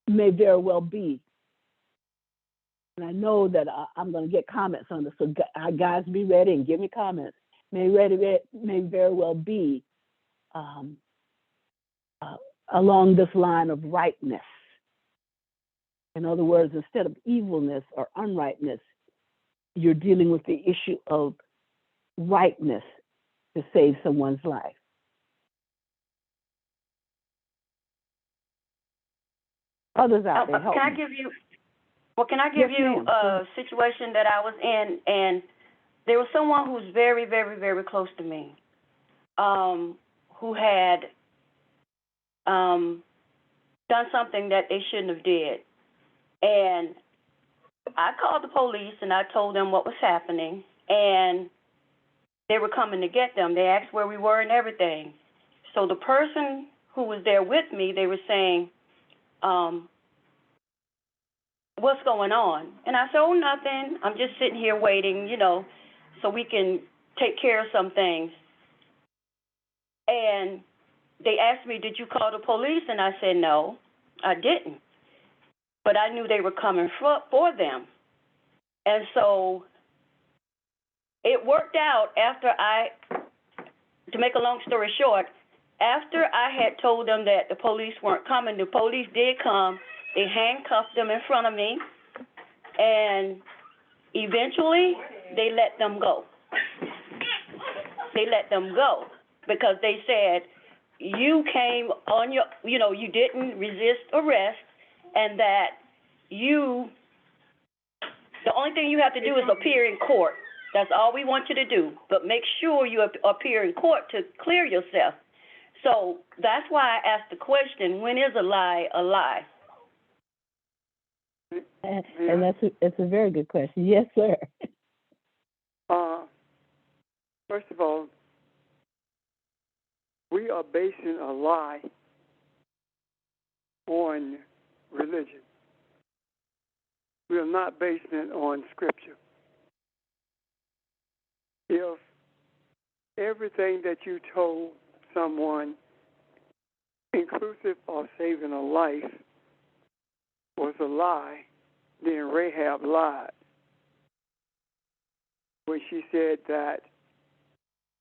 may very well be. And I know that I'm going to get comments on this, so guys, be ready and give me comments. May very well be along this line of rightness. In other words, instead of evilness or unrightness, you're dealing with the issue of rightness to save someone's life. Others out there, help me. Can I give you a situation that I was in, and there was someone who's very, very, very close to me, who had done something that they shouldn't have did. And I called the police and I told them what was happening, and they were coming to get them. They asked where we were and everything. So the person who was there with me, they were saying, what's going on? And I said, oh, nothing. I'm just sitting here waiting, so we can take care of some things. And they asked me, did you call the police? And I said, no, I didn't. But I knew they were coming for them. And so it worked out to make a long story short, after I had told them that the police weren't coming, the police did come. They handcuffed them in front of me, and eventually they let them go. They let them go because they said, you came on you didn't resist arrest, and that the only thing you have to do is appear in court. That's all we want you to do, but make sure you appear in court to clear yourself. So that's why I asked the question, when is a lie a lie? And that's a very good question. Yes, sir. First of all, we are basing a lie on religion. We are not basing it on Scripture. If everything that you told someone, inclusive of saving a life, was a lie, then Rahab lied when she said that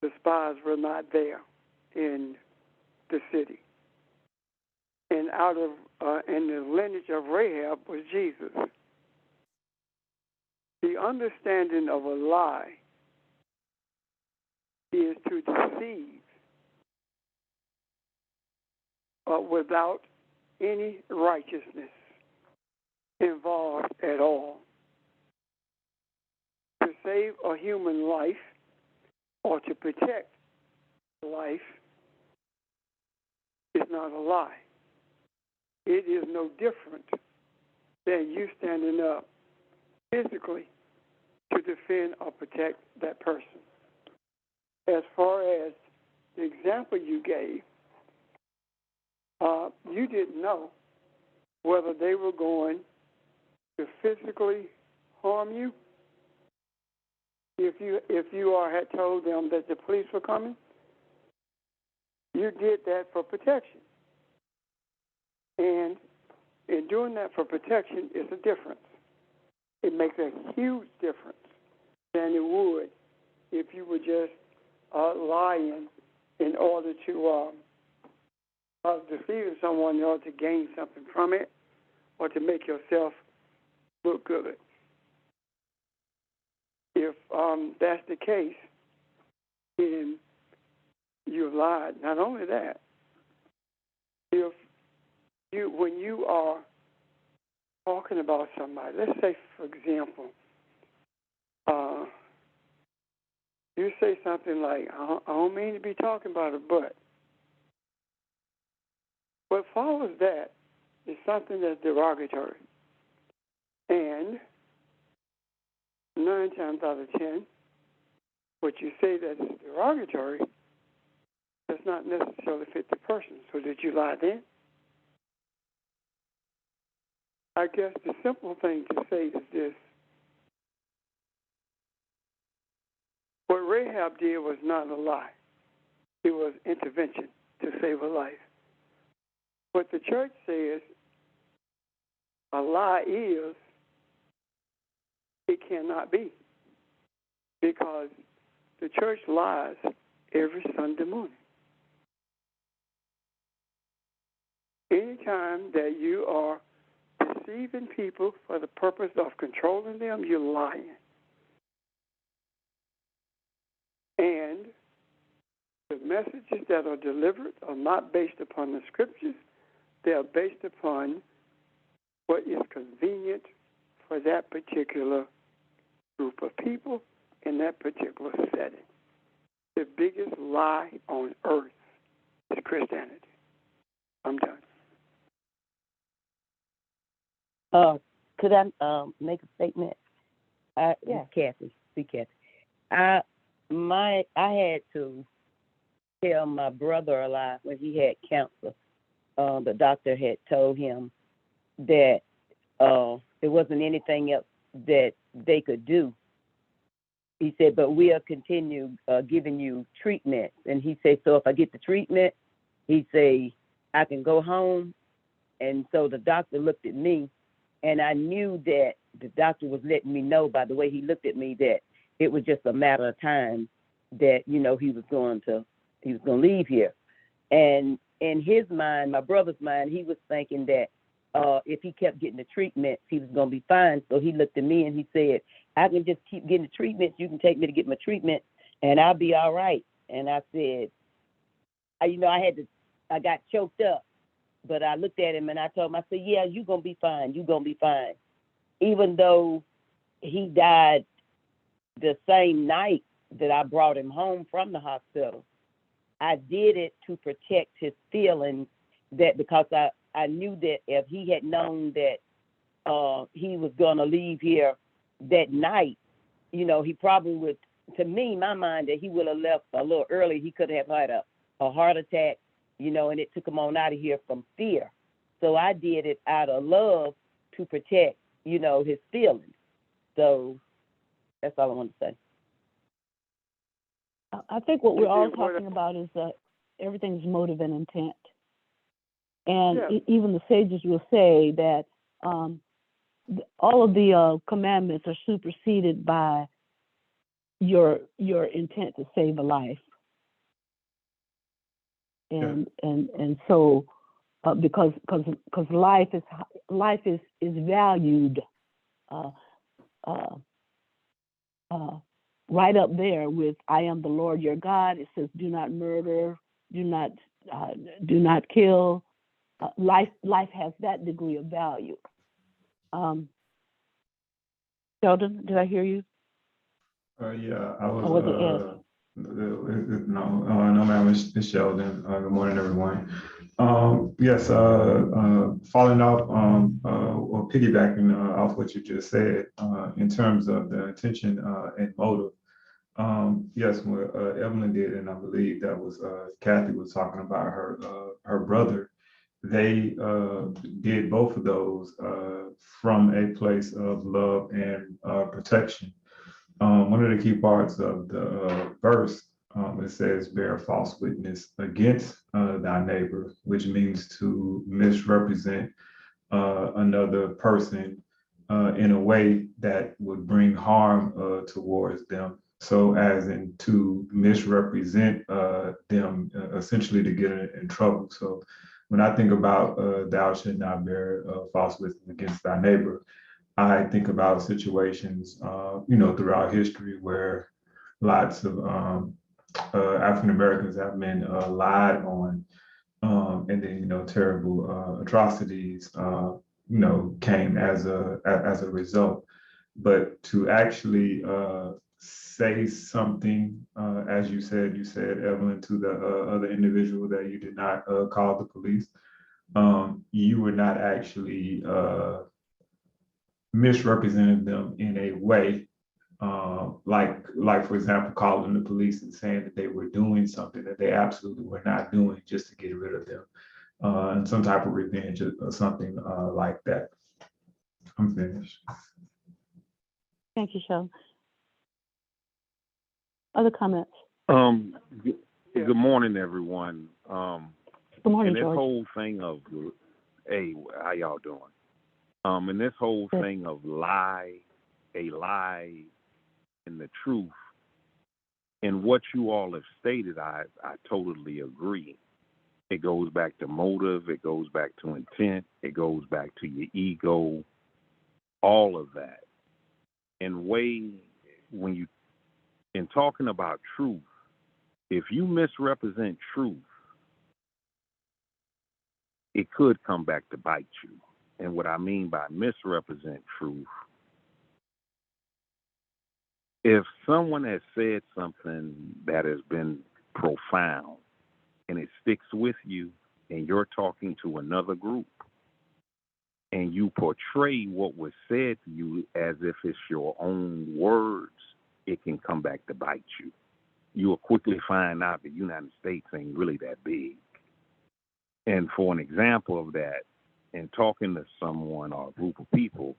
the spies were not there in the city. And in the lineage of Rahab was Jesus. The understanding of a lie is to deceive without any righteousness involved at all. To save a human life or to protect life is not a lie. It is no different than you standing up physically to defend or protect that person. As far as the example you gave, you didn't know whether they were going to physically harm you. If you had told them that the police were coming, you did that for protection. And in doing that for protection is a difference. It makes a huge difference than it would if you were just lying in order to deceive someone in order to gain something from it or to make yourself look good. If that's the case, then you lied. Not only that, when you are talking about somebody, let's say, for example, you say something like, I don't mean to be talking about it, but what follows that is something that's derogatory. And 9 times out of 10, what you say that is derogatory does not necessarily fit the person. So did you lie then? I guess the simple thing to say is this. What Rahab did was not a lie. It was intervention to save a life. What the church says a lie is, it cannot be. Because the church lies every Sunday morning. Anytime that you are deceiving people for the purpose of controlling them, you're lying. And the messages that are delivered are not based upon the scriptures. They are based upon what is convenient for that particular group of people in that particular setting. The biggest lie on earth is Christianity. I'm done. Could I make a statement? Yes. Kathy, see Kathy. I had to tell my brother a lie when he had cancer. The doctor had told him that there wasn't anything else that they could do. He said, but we'll continue giving you treatment. And he said, so if I get the treatment, he said, I can go home. And so the doctor looked at me, and I knew that the doctor was letting me know by the way he looked at me that it was just a matter of time that, he was going to leave here. And in his mind, my brother's mind, he was thinking that if he kept getting the treatment, he was going to be fine. So he looked at me and he said, I can just keep getting the treatment. You can take me to get my treatment and I'll be all right. And I said, I got choked up, but I looked at him and I told him, I said, yeah, you're going to be fine. You're going to be fine. Even though he died the same night that I brought him home from the hospital, I did it to protect his feelings, that because I knew that if he had known that he was going to leave here that night, he probably would, to me, my mind, that he would have left a little early. He could have had a heart attack, and it took him on out of here from fear. So I did it out of love to protect, his feelings. So that's all I want to say. I think what we're all talking about is that everything's motive and intent. And even the sages will say that all of the commandments are superseded by your intent to save a life. And so because life is valued right up there with "I am the Lord your God." It says, "Do not murder, do not kill." Life has that degree of value. Sheldon, did I hear you? Yeah, I was. Or was it Ed? No, ma'am. It's Sheldon. Good morning, everyone. Yes. Following up, or piggybacking off what you just said, in terms of the intention and motive. Yes, what Evelyn did, and I believe that was Kathy was talking about her brother. They did both of those from a place of love and protection. One of the key parts of the verse, it says, bear false witness against thy neighbor, which means to misrepresent another person in a way that would bring harm towards them. So, as in to misrepresent them, essentially to get in trouble. So, when I think about thou should not bear false witness against thy neighbor, I think about situations, throughout history where lots of African Americans have been lied on, and then terrible atrocities, came as a result. But to actually say something, as you said, Evelyn, to the other individual that you did not call the police, you were not actually misrepresented them in a way, like for example, calling the police and saying that they were doing something that they absolutely were not doing just to get rid of them, and some type of revenge or something like that. I'm finished. Thank you, Sheldon. Other comments? Good morning, everyone. Good morning, and this George. whole thing of, hey, how y'all doing? And this whole thing of a lie, and the truth, and what you all have stated, I totally agree. It goes back to motive, it goes back to intent, it goes back to your ego, all of that. And when you, in talking about truth, if you misrepresent truth, it could come back to bite you. And what I mean by misrepresent truth, if someone has said something that has been profound and it sticks with you, and you're talking to another group and you portray what was said to you as if it's your own words, it can come back to bite you. You will quickly find out the United States ain't really that big. And for an example of that, in talking to someone or a group of people,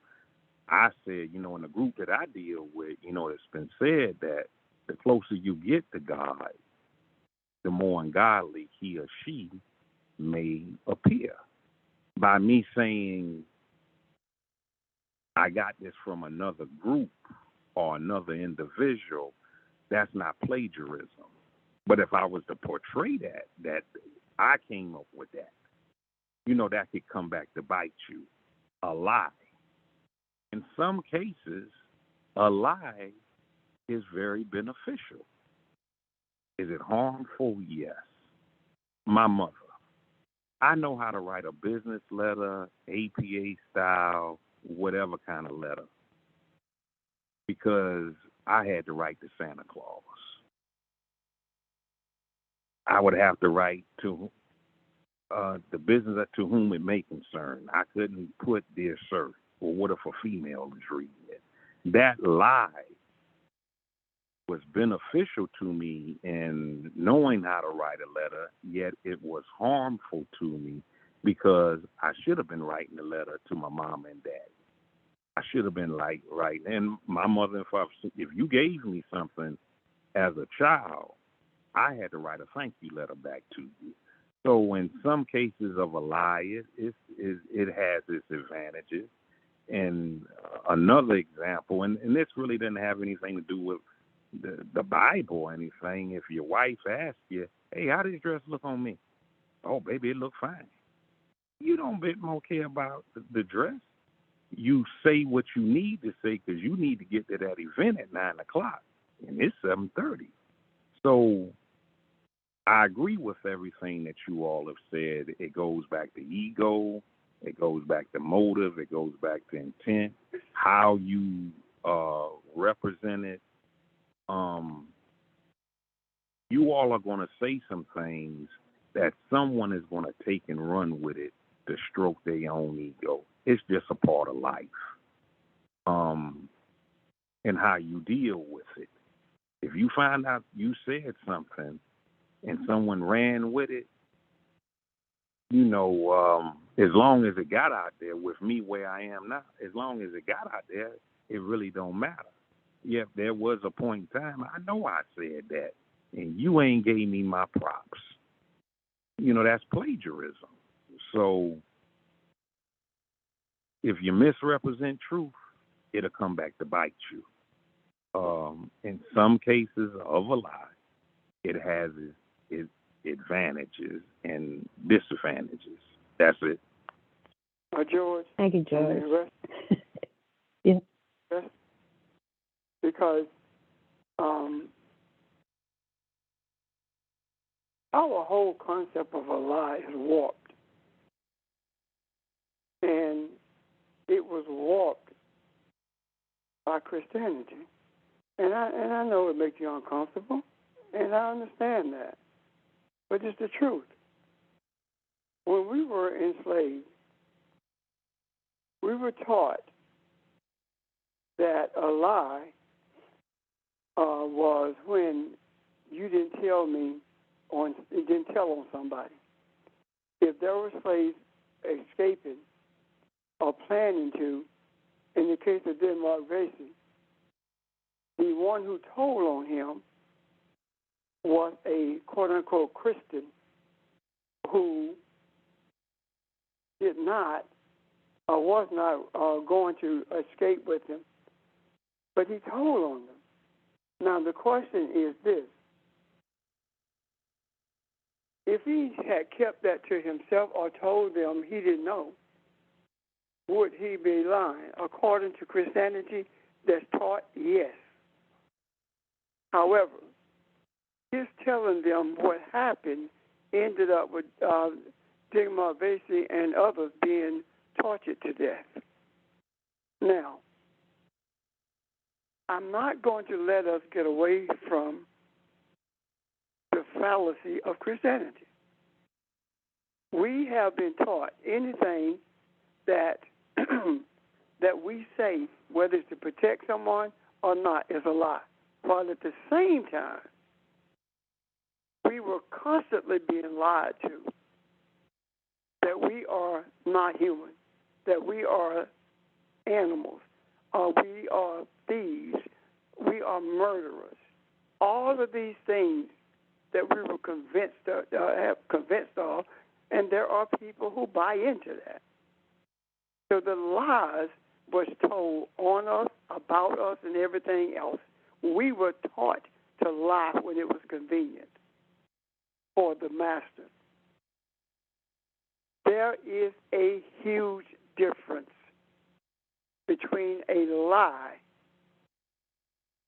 I said, in the group that I deal with, it's been said that the closer you get to God, the more ungodly he or she may appear. By me saying, I got this from another group or another individual, that's not plagiarism. But if I was to portray that I came up with that, that could come back to bite you. A lie. In some cases, a lie is very beneficial. Is it harmful? Yes. My mother. I know how to write a business letter, APA style, whatever kind of letter, because I had to write to Santa Claus. I would have to write to the business to whom it may concern. I couldn't put dear sir, or what if a female is reading it? That lie was beneficial to me in knowing how to write a letter, yet it was harmful to me because I should have been writing a letter to my mom and dad. I should have been writing, and my mother and father, if you gave me something as a child, I had to write a thank you letter back to you. So in some cases of a lie, it has its advantages. And another example, and this really doesn't have anything to do with the Bible or anything. If your wife asks you, hey, how does this dress look on me? Oh, baby, it look fine. You don't bit more care about the dress. you say what you need to say because you need to get to that event at 9 o'clock, and it's 7:30. So I agree with everything that you all have said. It goes back to ego. It goes back to motive. It goes back to intent, how you represent it. You all are going to say some things that someone is going to take and run with it to stroke their own ego. It's just a part of life. And how you deal with it. If you find out you said something and someone ran with it, you know, as long as it got out there, with me where I am now, as long as it got out there, it really don't matter. Yeah, there was a point in time, I know I said that, and you ain't gave me my props. You know, that's plagiarism. So if you misrepresent truth, it'll come back to bite you. In some cases of a lie, it has its advantages and disadvantages. That's it. George. Thank you, George. Yeah. Because our whole concept of a lie is warped. And it was warped by Christianity. And I know it makes you uncomfortable, and I understand that. But it's the truth. When we were enslaved, we were taught that a lie was when you didn't tell on somebody. If there were slaves escaping or planning to, in the case of Denmark Vesey, the one who told on him was a quote-unquote Christian who did not or was not going to escape with him, but he told on them. Now, the question is this. If he had kept that to himself or told them he didn't know, would he be lying? According to Christianity, that's taught, yes. However, his telling them what happened ended up with Digmar Vesey and others being tortured to death. Now, I'm not going to let us get away from the fallacy of Christianity. We have been taught anything that that we say, whether it's to protect someone or not, is a lie. While at the same time, we were constantly being lied to that we are not human, that we are animals, we are thieves, we are murderers. All of these things that we were convinced of, and there are people who buy into that. So the lies was told on us, about us, and everything else. We were taught to lie when it was convenient for the master. There is a huge difference between a lie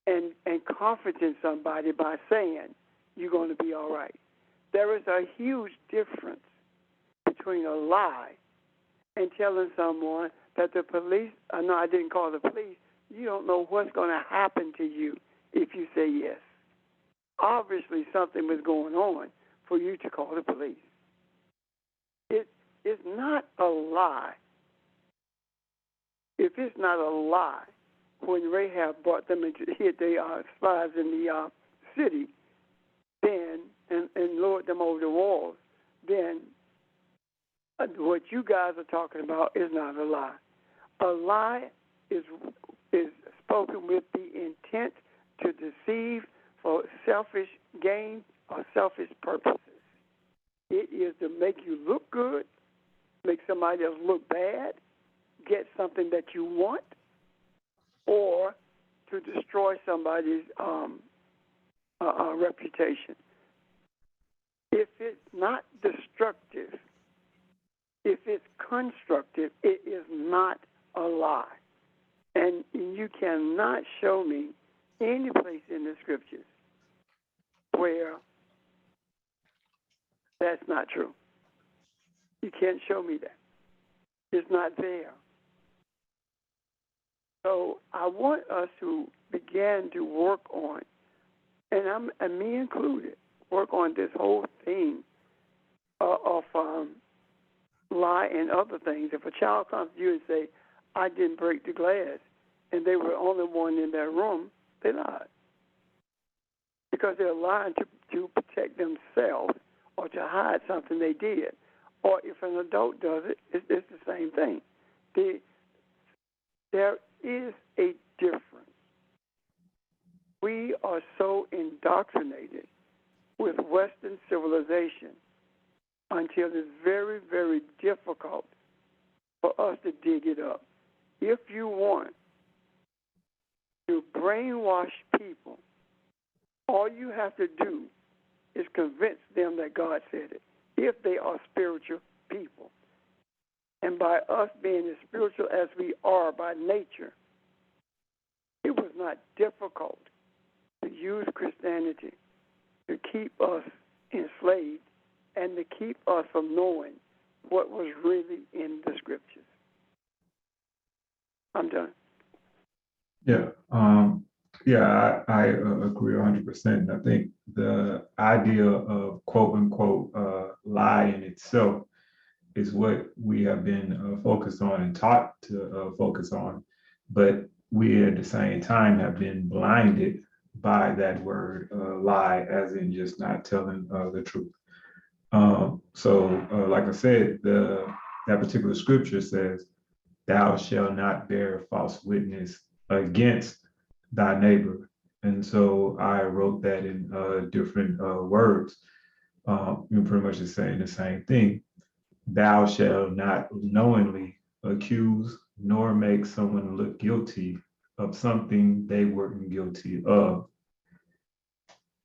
and comforting somebody by saying you're going to be all right. There is a huge difference between a lie and telling someone that the police, no, I didn't call the police, you don't know what's going to happen to you if you say yes. Obviously, something was going on for you to call the police. It's not a lie. If it's not a lie, when Rahab brought them into hid the spies in the city, then and lowered them over the walls, then what you guys are talking about is not a lie. A lie is spoken with the intent to deceive for selfish gain or selfish purposes. It is to make you look good, make somebody else look bad, get something that you want, or to destroy somebody's reputation. If it's not destructive, if it's constructive, it is not a lie. And you cannot show me any place in the scriptures where that's not true. You can't show me that. It's not there. So I want us to begin to work on, and me included, work on this whole thing of lie and other things. If a child comes to you and say, I didn't break the glass, and they were the only one in that room, they lied. Because they're lying to protect themselves or to hide something they did. Or if an adult does it, it's the same thing. There is a difference. We are so indoctrinated with Western civilization until it's very, very difficult for us to dig it up. If you want to brainwash people, all you have to do is convince them that God said it, if they are spiritual people. And by us being as spiritual as we are by nature, it was not difficult to use Christianity to keep us enslaved and to keep us from knowing what was really in the scriptures. I'm done. Yeah. I agree 100%. I think the idea of quote unquote lie in itself is what we have been focused on and taught to focus on, but we at the same time have been blinded by that word lie, as in just not telling the truth. Like I said, that particular scripture says, "Thou shalt not bear false witness against thy neighbor." And so I wrote that in different words. You're pretty much just saying the same thing. Thou shalt not knowingly accuse nor make someone look guilty of something they weren't guilty of.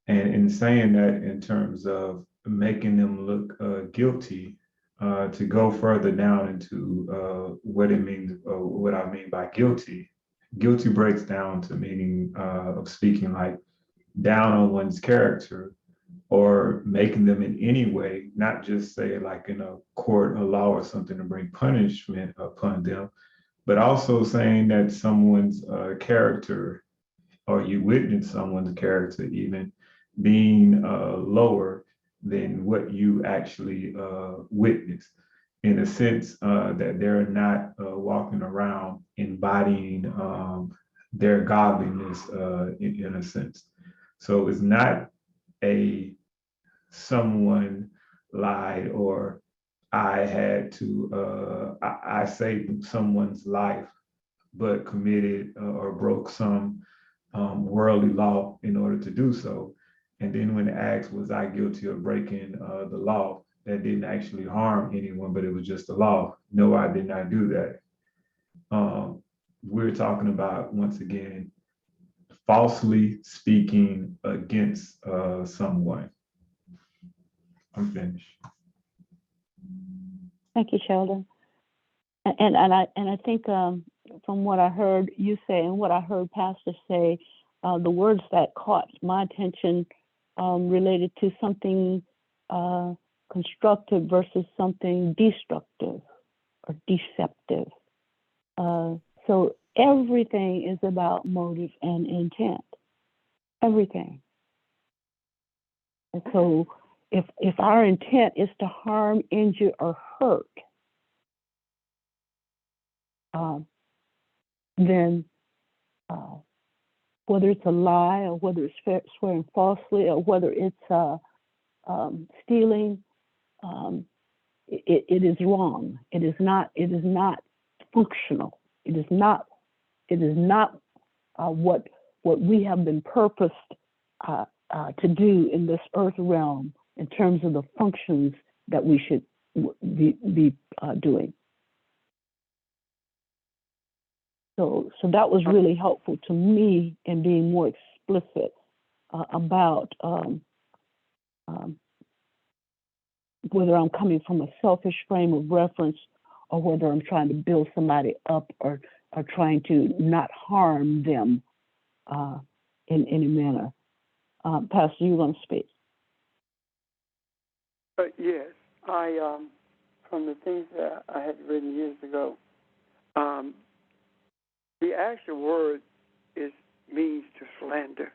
And in saying that, in terms of making them look guilty, to go further down into what it means, what I mean by guilty. Guilty breaks down to meaning of speaking like down on one's character or making them in any way, not just say like in a court of law or something to bring punishment upon them, but also saying that someone's character, or you witness someone's character even being lower than what you actually witness, in a sense that they're not walking around embodying their godliness in a sense. So it's not a someone lied or I had to, I saved someone's life, but committed or broke some worldly law in order to do so. And then when asked, was I guilty of breaking the law that didn't actually harm anyone, but it was just the law? No, I did not do that. We're talking about, once again, falsely speaking against someone. I'm finished. Thank you, Sheldon. And I think from what I heard you say and what I heard Pastor say, the words that caught my attention related to something constructive versus something destructive or deceptive. So everything is about motive and intent. Everything. And so if our intent is to harm, injure, or hurt, then whether it's a lie or whether it's swearing falsely or whether it's stealing, it is wrong. It is not functional. It is not what we have been purposed to do in this earth realm in terms of the functions that we should be doing. So that was really helpful to me in being more explicit about whether I'm coming from a selfish frame of reference or whether I'm trying to build somebody up or trying to not harm them in any manner. Pastor, you want to speak? Yes, I from the things that I had written years ago, the actual word means to slander.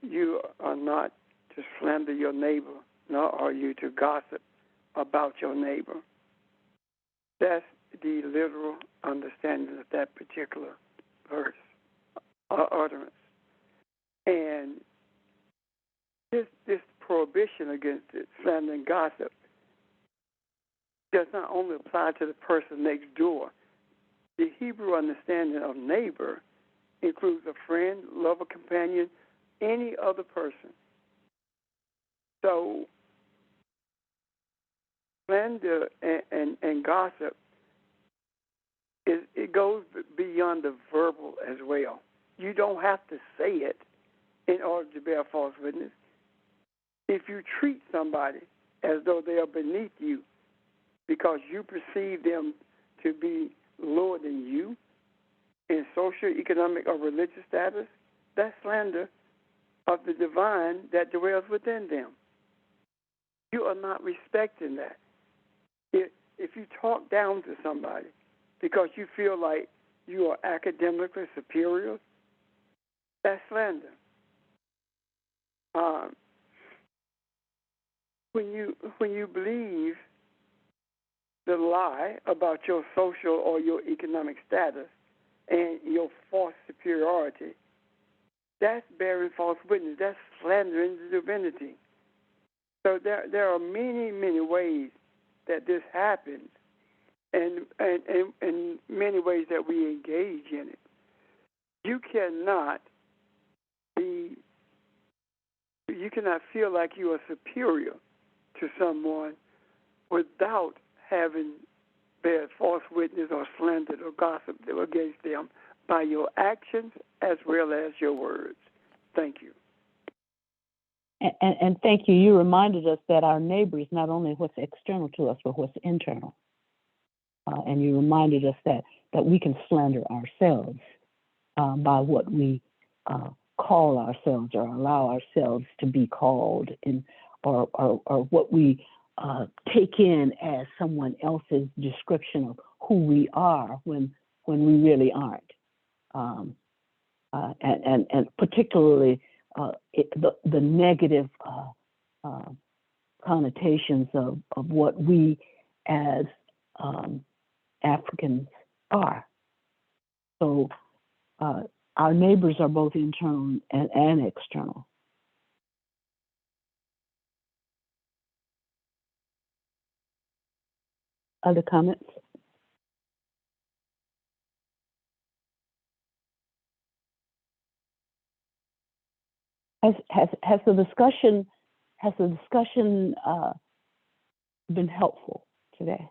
You are not to slander your neighbor, nor are you to gossip about your neighbor. That's the literal understanding of that particular verse or utterance. And this prohibition against it, slander and gossip, does not only apply to the person next door. The Hebrew understanding of neighbor includes a friend, lover, companion, any other person. So slander and gossip, it goes beyond the verbal as well. You don't have to say it in order to bear false witness. If you treat somebody as though they are beneath you because you perceive them to be lower than you in social, economic, or religious status, that's slander of the divine that dwells within them. You are not respecting that. If you talk down to somebody because you feel like you are academically superior, that's slander. When you believe the lie about your social or your economic status and your false superiority, that's bearing false witness. That's slandering the divinity. So there are many, many ways that this happens, and many ways that we engage in it. You cannot feel like you are superior to someone without having bear false witness or slandered or gossiped against them by your actions as well as your words. Thank you. And thank you. You reminded us that our neighbor is not only what's external to us, but what's internal. And you reminded us that we can slander ourselves by what we call ourselves or allow ourselves to be called, or what we take in as someone else's description of who we are when we really aren't. And particularly the negative connotations of what we as Africans are. So our neighbors are both internal and external. Other comments? Has the discussion been helpful today?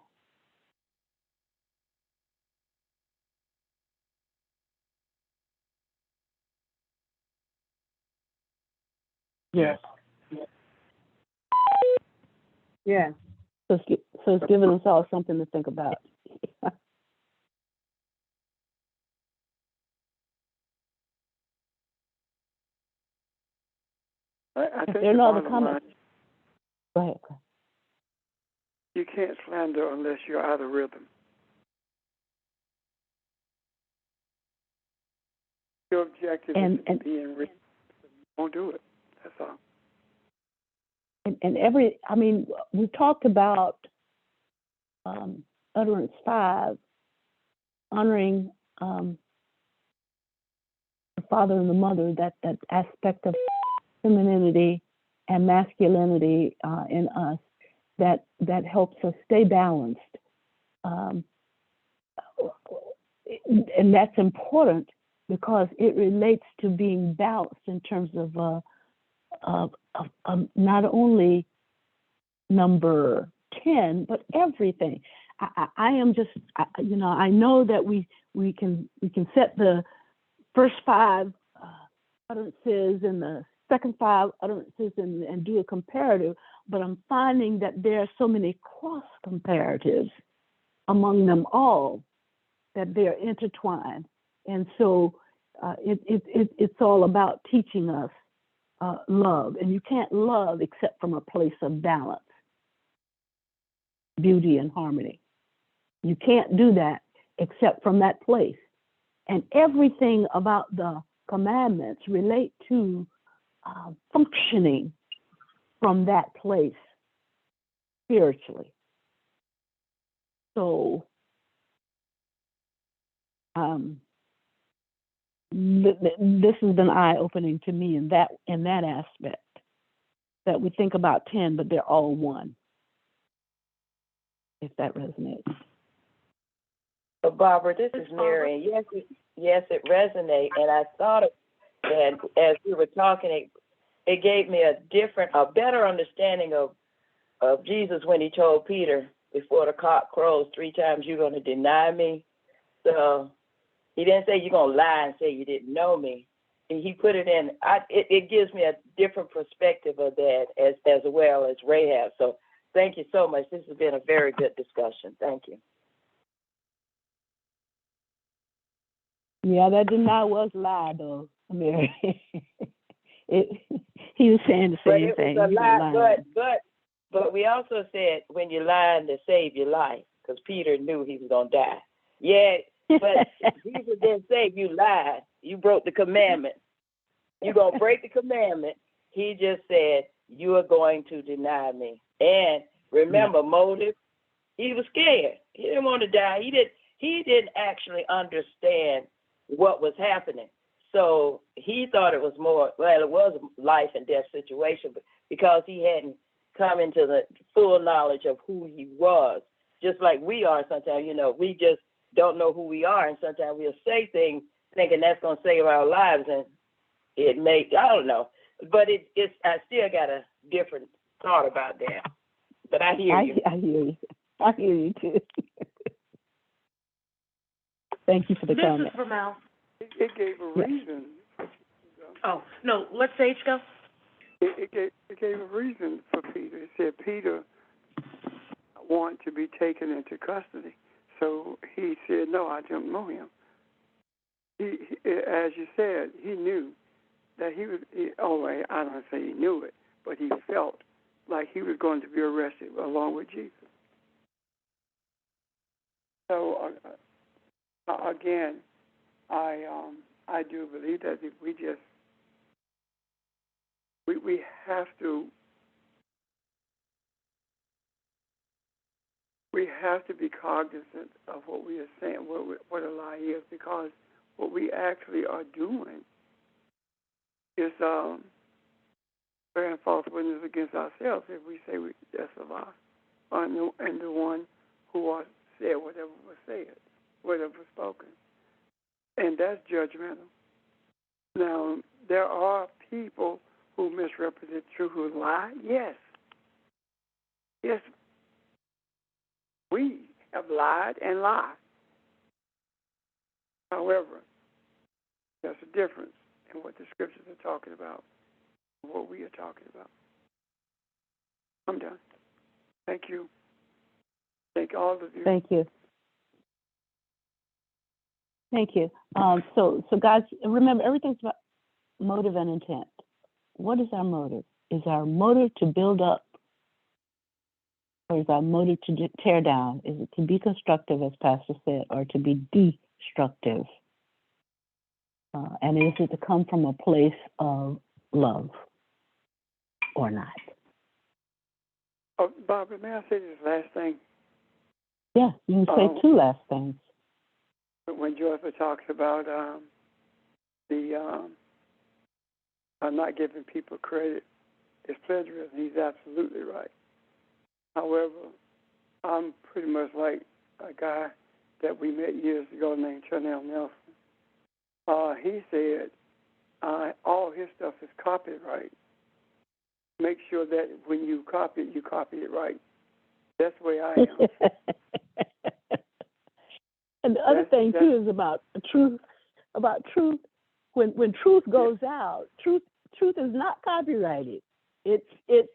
Yes. Yeah. So it's given us all something to think about. I think there are no other comments. Go ahead. You can't slander unless you're out of rhythm. Your objective is to be in rhythm. Don't do it. That's all. And we talked about utterance 5, honoring the father and the mother, that aspect of femininity and masculinity in us that helps us stay balanced. And that's important because it relates to being balanced in terms of not only number 10, but everything. I am just, I know that we can set the first 5 utterances and the second 5 utterances and do a comparative, but I'm finding that there are so many cross comparatives among them all that they're intertwined. And so it's all about teaching us love. And you can't love except from a place of balance, beauty, and harmony. You can't do that except from that place. And everything about the commandments relate to functioning from that place spiritually. So this has been eye-opening to me in that aspect, that we think about 10, but they're all one, if that resonates. So Barbara, this is Mary, and yes, it resonates. And I thought that as we were talking, it gave me a better understanding of Jesus when he told Peter, before the cock crows 3 times, you're going to deny me. So he didn't say you're going to lie and say you didn't know me. He put it in. It gives me a different perspective of that as well as Rahab. So thank you so much. This has been a very good discussion. Thank you. Yeah, that deny was lie, though, Mary. He was saying the same thing. It was a lie, but we also said when you're lying to save your life, because Peter knew he was going to die. Yeah, but Jesus didn't say you lied. You broke the commandment. You're going to break the commandment. He just said, you are going to deny me. And remember, motive, he was scared. He didn't want to die. He didn't actually understand what was happening. So he thought it was it was a life and death situation, but because he hadn't come into the full knowledge of who he was, just like we are sometimes, we just don't know who we are, and sometimes we'll say things thinking that's going to save our lives, and it may, I don't know, but I still got a different thought about that. But I hear you. I hear you. I hear you too. Thank you for the comment. This is from Al. It gave a reason. Oh, no, let Sage go. It gave a reason for Peter. It said Peter wanted to be taken into custody. So he said, no, I don't know him. He, as you said, he knew that I don't say he knew it, but he felt like he was going to be arrested along with Jesus. So, again, I do believe that if we have to be cognizant of what we are saying, what a lie is, because what we actually are doing is bearing false witness against ourselves if we say that's a lie, and the one who said whatever was said, whatever was spoken, and that's judgmental. Now, there are people who misrepresent truth, who lie. Yes, we have lied and lie. However, there's a difference in what the scriptures are talking about and what we are talking about. I'm done. Thank you. Thank all of you. Thank you. Thank you. So guys, remember, everything's about motive and intent. What is our motive? Is our motive to build up, or is our motive to tear down? Is it to be constructive, as Pastor said, or to be destructive? And is it to come from a place of love or not? Oh, Barbara, may I say this last thing? Yeah, you can say 2 last things. When Joyce talks about not giving people credit is plagiarism, he's absolutely right. However, I'm pretty much like a guy that we met years ago named Chanel Nelson. He said all his stuff is copyright. Make sure that when you copy it right. That's the way I am. And the other thing too is about truth. About truth, when truth goes out, truth is not copyrighted. It's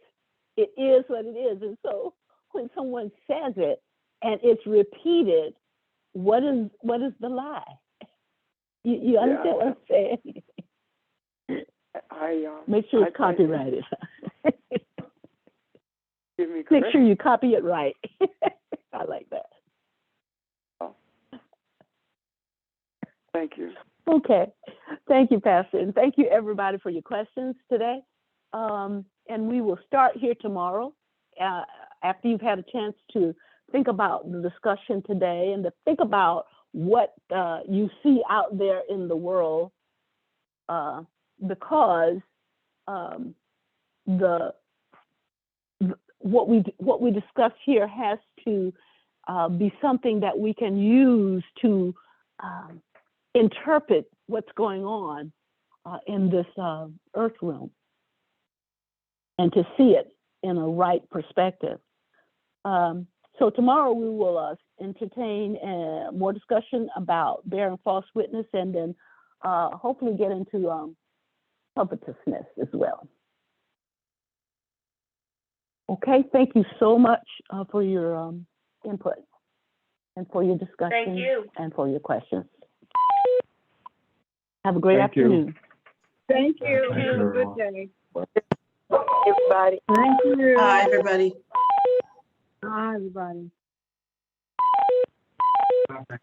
it is what it is. And so when someone says it and it's repeated, what is the lie? You understand what I'm saying? Make sure it's copyrighted. Give me Make sure you copy it right. I like that. Oh. Thank you. Okay. Thank you, Pastor. And thank you, everybody, for your questions today. And we will start here tomorrow after you've had a chance to think about the discussion today and to think about what you see out there in the world, because what we discuss here has to be something that we can use to interpret what's going on in this earth realm and to see it in a right perspective. So tomorrow we will entertain more discussion about bearing false witness, and then hopefully get into covetousness as well. Okay, thank you so much for your input and for your discussion. Thank you. And for your questions. Have a great Thank you. afternoon. Thank you. Thank Have you, a good everyone. day. Everybody. Thank you. Hi, everybody. Hi, everybody. Okay.